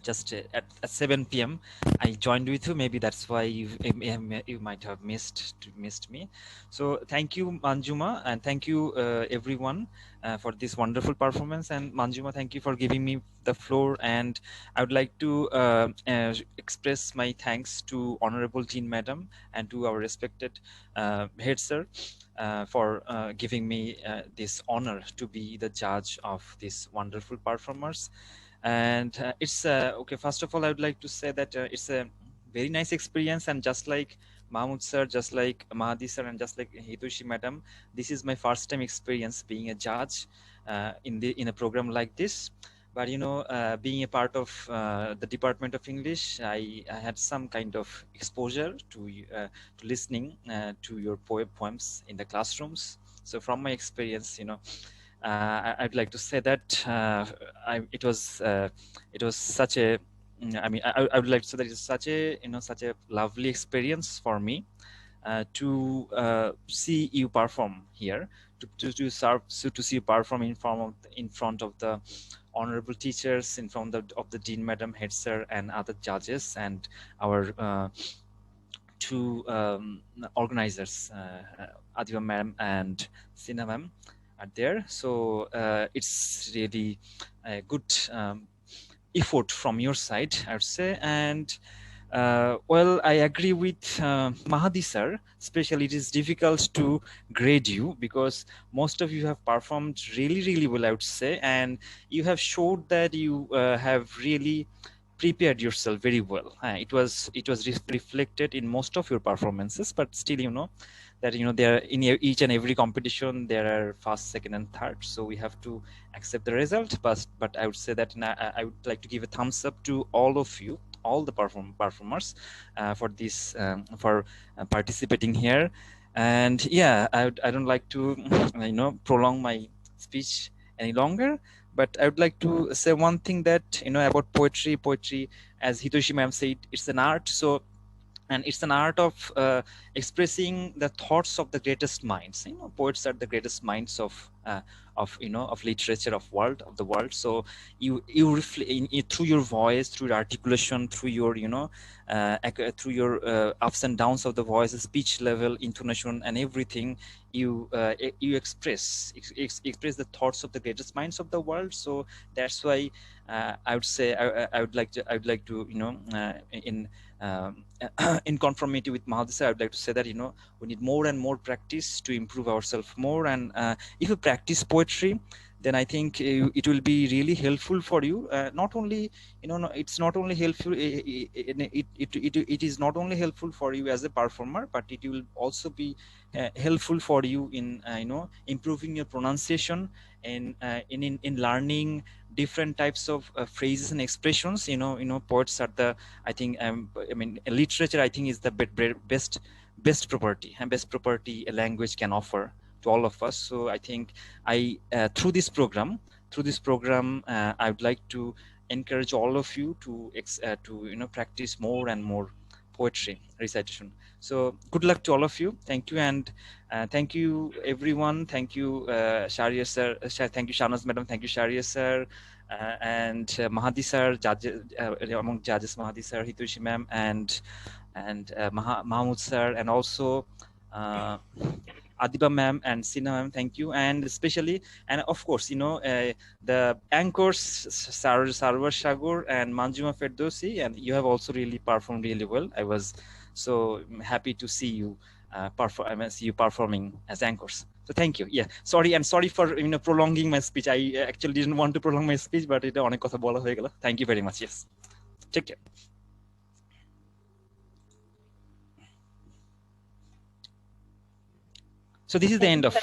just at 7 p.m. I joined with you. Maybe that's why you might have missed me. So thank you, Manjuma, and thank you everyone for this wonderful performance. And Manjuma, thank you for giving me the floor. And I would like to express my thanks to Honorable Dean Madam and to our respected head sir for giving me this honor to be the judge of these wonderful performers. And it's okay, first of all I would like to say that it's a very nice experience, and just like Mahmoud sir, just like Mahdi sir, and just like Hitoshi madam, this is my first time experience being a judge in a program like this. But you know, being a part of the Department of English, I had some kind of exposure to listening to your poems in the classrooms. So from my experience, you know, I'd like to say that it was such a, I would like to say that it's such a, you know, such a lovely experience for me to see you perform here, to see you perform in front of the honorable teachers, in front of the dean madam, head sir, and other judges, and our two organizers, Adiba ma'am and Sina ma'am are there. So it's really a good effort from your side, I would say. And well, I agree with Mahdi sir, especially it is difficult to grade you because most of you have performed really, really well, I would say. And you have showed that you have really prepared yourself very well. It was reflected in most of your performances, but still, you know, that, you know, there in each and every competition there are first, second, and third, so we have to accept the result. But I would say that I would like to give a thumbs up to all of you, all the performers, for this for participating here. And yeah, I don't like to you know, prolong my speech any longer, but I would like to say one thing, that, you know, about poetry, as Hitoshi ma'am said, it's an art. So, and it's an art of expressing the thoughts of the greatest minds. You know, poets are the greatest minds of you know, of literature, of the world. So you reflect through your voice, through your articulation, through your, you know, through your ups and downs of the voice, speech level, intonation, and everything. You express the thoughts of the greatest minds of the world. So that's why I would say I would like to, you know, in conformity with Mahdi sir, I would like to say that, you know, we need more and more practice to improve ourselves more. And if you practice poetry, then I think it will be really helpful for you. Not only, you know, it's not only helpful, it is not only helpful for you as a performer, but it will also be helpful for you in you know, improving your pronunciation and in learning different types of phrases and expressions. You know, poets are the, I think, I mean, literature, I think, is the best property a language can offer to all of us. So I think through this program, I would like to encourage all of you to you know, practice more and more poetry recitation. So good luck to all of you. Thank you. And thank you everyone. Thank you Sharia sir, thank you Shanaz madam, thank you Sharia sir, and Mahdi sir, among judges, Mahdi sir, Hitoshi ma'am, and Mahmoud sir, and also Adiba ma'am and Sina ma'am, thank you. And especially, and of course, you know, the anchors Sarwar Shagur and Manjuma Ferdowsi, and you have also really performed really well. I was so happy to see you see you performing as anchors. So thank you. Yeah, sorry, and sorry for, you know, prolonging my speech. I actually didn't want to prolong my speech, but it onek kotha bola hoye gelo. Thank you very much. Yes, take care. So this is the end of.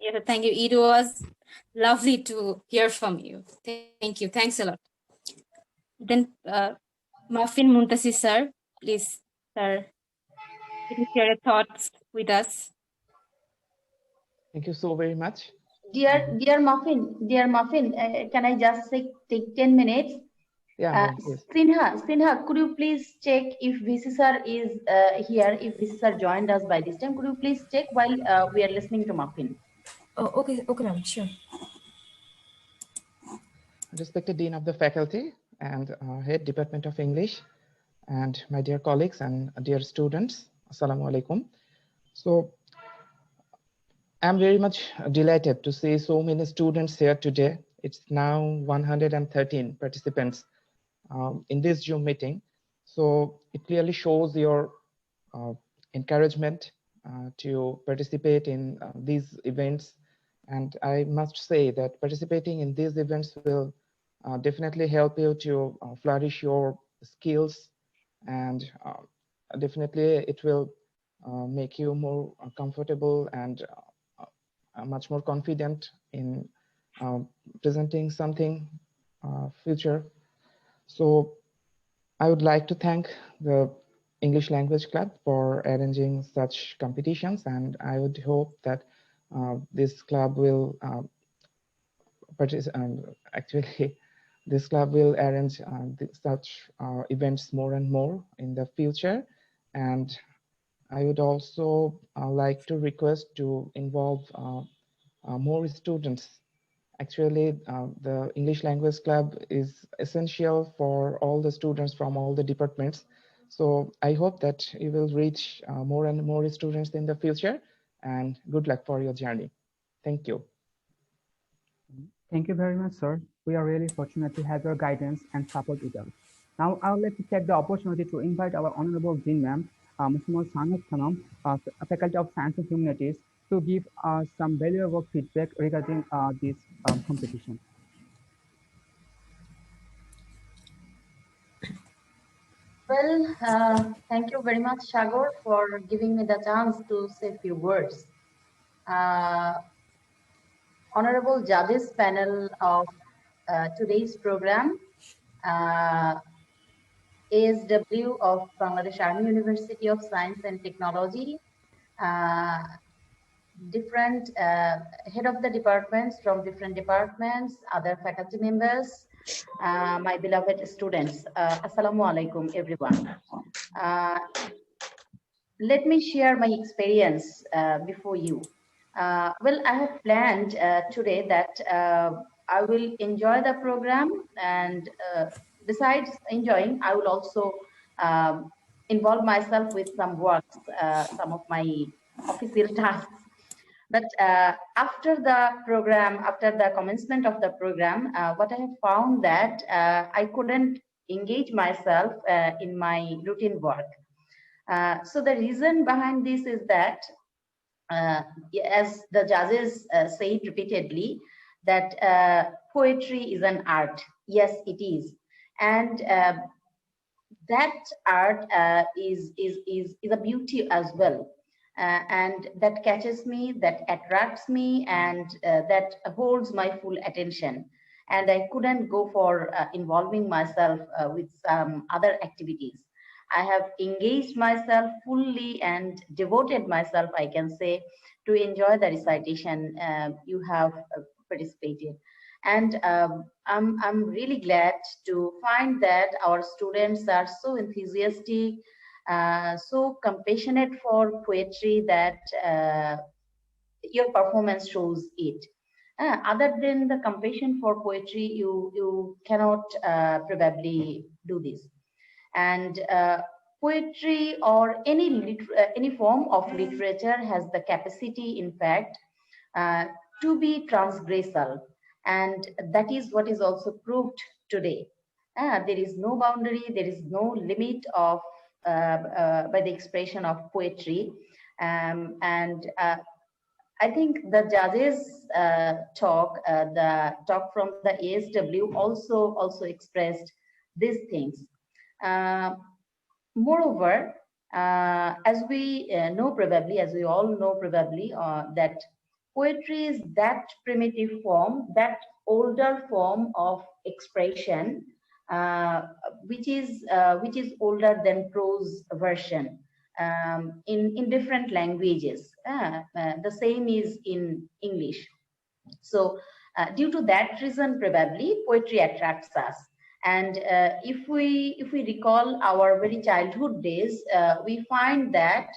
Yes, thank you. It was lovely to hear from you. Thank you. Thanks a lot. Then Muffin Muntasi sir, please, sir, can you share your thoughts with us? Thank you so very much. Dear Muffin, can I just take 10 minutes? Yeah, Sinha, could you please check if VC sir is here, if VC sir joined us by this time? Could you please check while we are listening to Muffin? Oh, okay, ma'am, sure. respected Dean of the Faculty and Head Department of English, and my dear colleagues and dear students, Assalamu alaikum. So I'm very much delighted to see so many students here today. It's now 113 participants in this Zoom meeting. So it clearly shows your encouragement to participate in these events. And I must say that participating in these events will definitely help you to flourish your skills, and definitely it will make you more comfortable and much more confident in presenting something future. So I would like to thank the English Language Club for arranging such competitions, and I would hope that this club will actually this club will arrange such events more and more in the future. And I would also like to request to involve more students. Actually, the English Language Club is essential for all the students from all the departments. So I hope that you will reach more and more students in the future, and good luck for your journey. Thank you. Thank you very much, sir. We are really fortunate to have your guidance and support with us. Now, I would like to take the opportunity to invite our Honorable Dean Ma'am, Mr. Sanat Khanam, Faculty of Science and Humanities, to give some valuable feedback regarding this competition. Well, thank you very much, Shagor, for giving me the chance to say a few words. Honorable judges panel of today's program, ASW of Bangladesh Army University of Science and Technology, different head of the departments from different departments, other faculty members, my beloved students. Assalamu alaikum, everyone. Let me share my experience before you. Well, I have planned today that I will enjoy the program, and besides enjoying, I will also involve myself with some works, some of my official tasks. But after the program, after the commencement of the program, what I have found that I couldn't engage myself in my routine work. So the reason behind this is that, as the judges said repeatedly, that poetry is an art. Yes, it is. And that art is a beauty as well. And that catches me, that attracts me, and that holds my full attention. And I couldn't go for involving myself with some other activities. I have engaged myself fully and devoted myself, I can say, to enjoy the recitation you have participated. And I'm really glad to find that our students are so enthusiastic, so compassionate for poetry that your performance shows it. Other than the compassion for poetry, you cannot probably do this. And poetry or any form of literature has the capacity, in fact, to be transgressal, and that is what is also proved today. There is no boundary, there is no limit of by the expression of poetry, and I think the judges the talk from the ASW also expressed these things. Moreover, as we know probably, as we all know probably, that poetry is that primitive form, that older form of expression, which is older than prose version in different languages. The same is in English. So due to that reason, probably poetry attracts us. And if we recall our very childhood days, we find that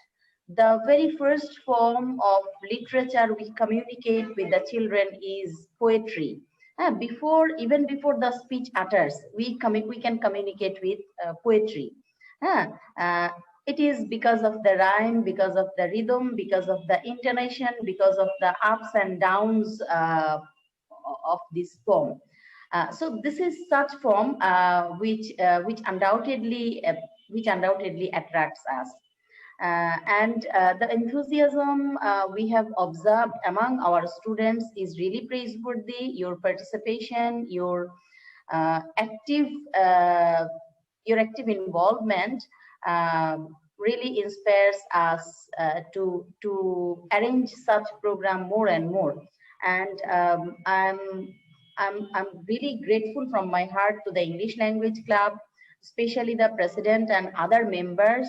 the very first form of literature we communicate with the children is poetry. Even before the speech utters, we can communicate with poetry. Uh, uh, it is because of the rhyme, because of the rhythm, because of the intonation, because of the ups and downs of this poem. So this is such form which undoubtedly attracts us. And the enthusiasm we have observed among our students is really praiseworthy. Your participation, active uh, your active involvement really inspires us to arrange such program more and more. And I'm really grateful from my heart to the English Language Club, especially the president and other members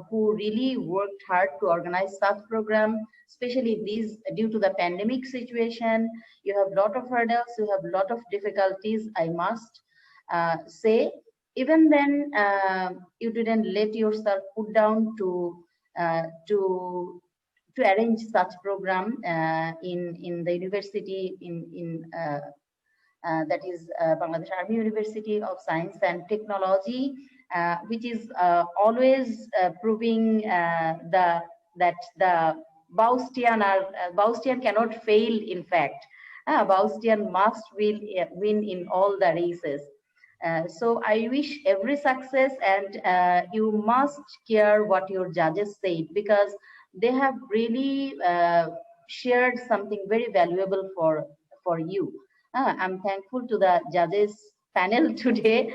who really worked hard to organize such program, especially these due to the pandemic situation. You have a lot of hurdles, you have a lot of difficulties, I must say. Even then, you didn't let yourself put down uh, to to arrange such program in the university that is Bangladesh Army University of Science and Technology, which is always proving that the Baustian cannot fail. In fact, Baustian must win in all the races. So I wish every success, and you must care what your judges say, because they have really shared something very valuable for you. I'm thankful to the judges panel today.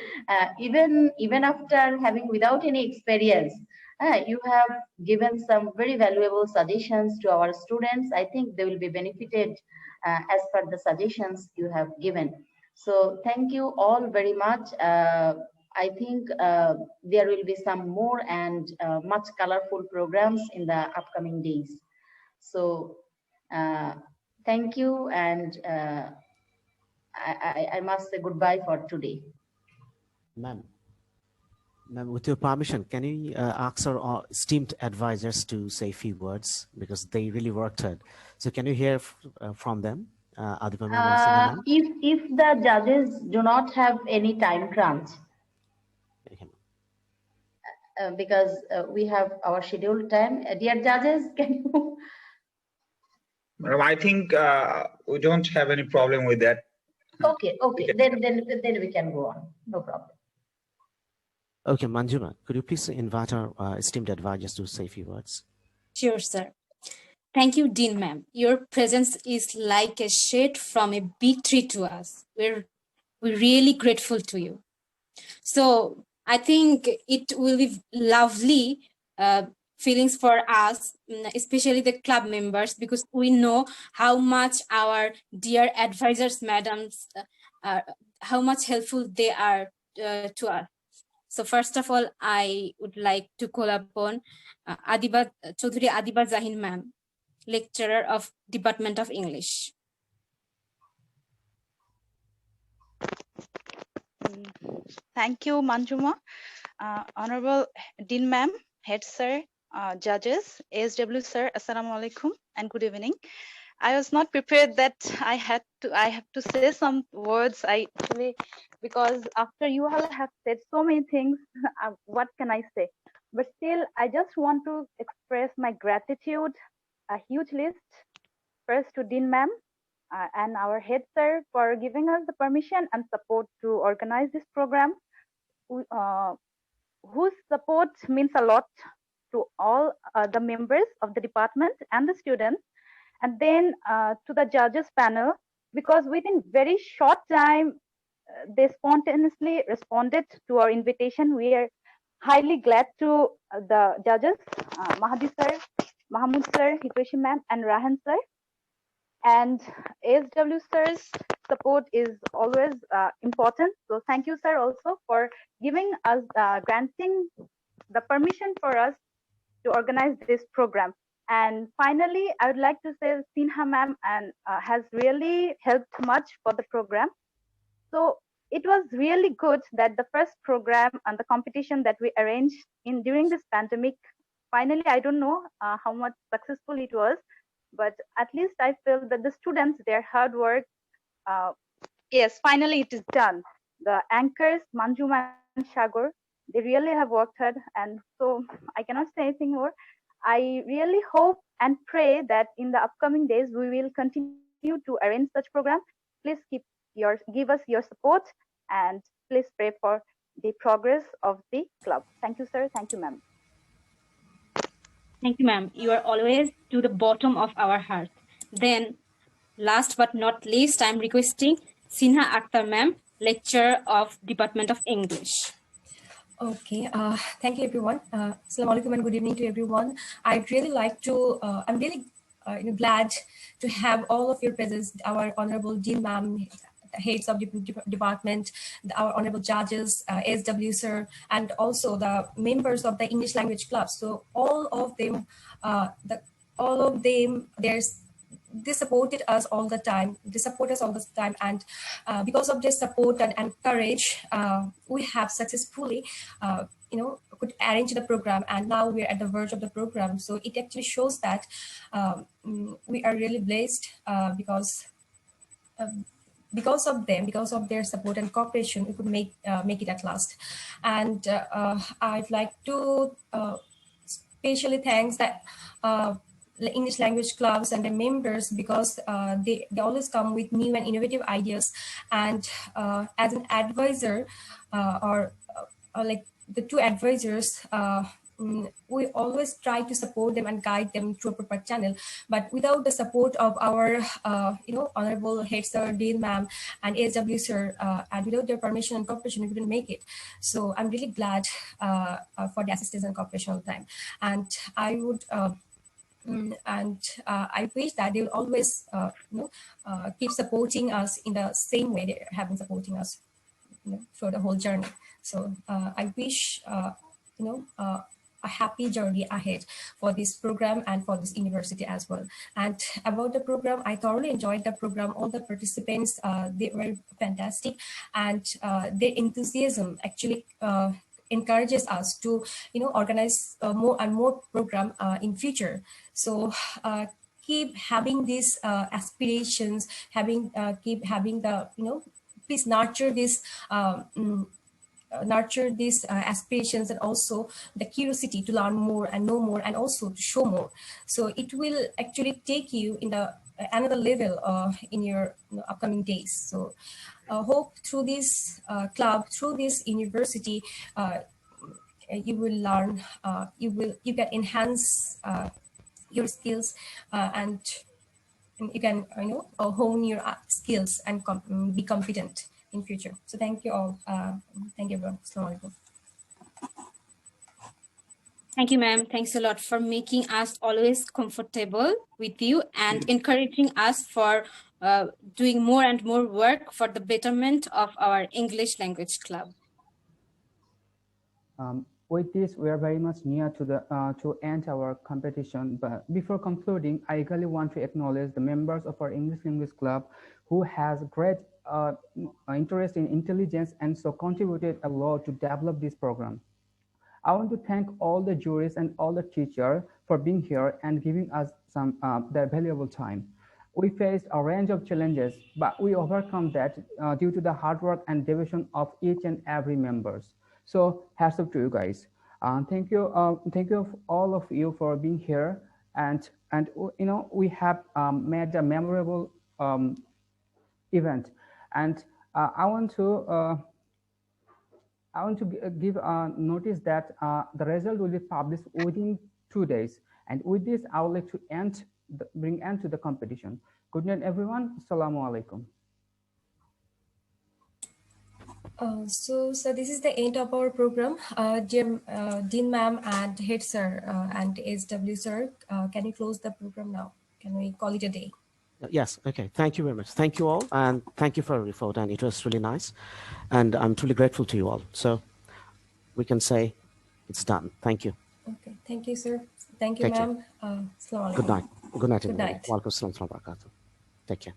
Even after having without any experience, you have given some very valuable suggestions to our students. I think they will be benefited as per the suggestions you have given. So thank you all very much. I think there will be some more and much colorful programs in the upcoming days. So thank you, and I must say goodbye for today. Ma'am, with your permission, can you ask our esteemed advisors to say a few words, because they really worked hard. So can you hear from them, Adipa ma'am and Sinha ma'am? If the judges do not have any time crunch, because we have our scheduled time, dear judges, can you? Madam, I think we don't have any problem with that. Okay, then we can go on. No problem. Okay, Manjuma, could you please invite our esteemed advisors to say a few words? Sure, sir. Thank you, Dean ma'am. Your presence is like a shade from a big tree to us. We're really grateful to you. So I think it will be lovely feelings for us, especially the club members, because we know how much our dear advisors, madams, how much helpful they are to us. So first of all, I would like to call upon Chaudhuri Adiba Zahin ma'am, lecturer of Department of English. Thank you, Manjuma. Honorable Dean ma'am, head sir, judges, ASW sir, assalamu alaikum and good evening. I was not prepared that I have to say some words. I actually, because after you all have said so many things, what can I say? But still, I just want to express my gratitude, a huge list, first to Dean ma'am and our head sir for giving us the permission and support to organize this program, whose support means a lot to all the members of the department and the students, and then to the judges panel, because within very short time they spontaneously responded to our invitation. We are highly glad to the judges, Mahdi sir, Mahmoud sir, Hitoshi ma'am, and Rahan sir. And ASW sir's support is always important. So thank you, sir, also for giving us, granting the permission for us to organize this program. And finally, I would like to say Sinha ma'am and has really helped much for the program. So it was really good that the first program and the competition that we arranged during this pandemic, finally, I don't know how much successful it was, but at least I feel that the students, their hard work yes, finally it is done. The anchors, Manjuma and Sagar, they really have worked hard, and so I cannot say anything more. I really hope and pray that in the upcoming days we will continue to arrange such program. Please give us your support, and please pray for the progress of the club. Thank you, sir. Thank you, ma'am. Thank you, ma'am. You are always to the bottom of our heart. Then, last but not least, I'm requesting Sinha Akhtar ma'am, lecturer of Department of English. Okay, thank you everyone. Assalamu alaikum and good evening to everyone. I'd really like to, I'm really glad to have all of your presence, our honorable Dean ma'am, heads of the department, our honorable judges, SW sir, and also the members of the English language club. So all of them, they supported us all the time. They support us all the time, and because of their support and courage, we have successfully, could arrange the program, and now we're at the verge of the program. So it actually shows that we are really blessed because of them, because of their support and cooperation, we could make it at last. And I'd like to especially thanks that the English language clubs and the members, because they always come with new and innovative ideas. And as an advisor or like the two advisors, we always try to support them and guide them through a proper channel. But without the support of our, honorable head sir, Dean ma'am, and SW sir, and without their permission and cooperation, we couldn't make it. So I'm really glad for the assistance and cooperation all the time. And I would, I wish that they will always, keep supporting us in the same way they have been supporting us, through the whole journey. So I wish, a happy journey ahead for this program and for this university as well. And about the program, I thoroughly enjoyed the program. All the participants, they were fantastic, and their enthusiasm actually encourages us to, organize more and more program in future. So keep having these aspirations, keep having the, please nurture this aspirations, and also the curiosity to learn more and know more, and also to show more. So it will actually take you in the another level in your upcoming days. So hope through this club, through this university, you will learn, you can enhance your skills, and you can hone your skills and be competent in future. So thank you all. Thank you everyone. Assalamu alaikum. Thank you, ma'am. Thanks a lot for making us always comfortable with you and encouraging us for doing more and more work for the betterment of our English language club. With this, we are very much near to the to end our competition. But before concluding, I eagerly want to acknowledge the members of our English Language Club who has great interest in intelligence and so contributed a lot to develop this program. I want to thank all the juries and all the teachers for being here and giving us some their valuable time. We faced a range of challenges, but we overcome that due to the hard work and devotion of each and every members. So hats off to you guys. Thank you all of you for being here, and we have made a memorable event, and I want to give a notice that the result will be published within 2 days. And with this, I would like to bring end to the competition. Good night, everyone. Assalamu alaikum. So this is the end of our program. Dear Dean ma'am and head sir and SW sir, can you close the program now? Can we call it a day? Yes, okay. Thank you very much. Thank you all, and thank you for your report, and it was really nice. And I'm truly grateful to you all. So we can say it's done. Thank you. Okay, thank you, sir. Thank you, ma'am. Good night. Good night, Good everyone. night. Walaikum assalam wa barakatuh. Take care.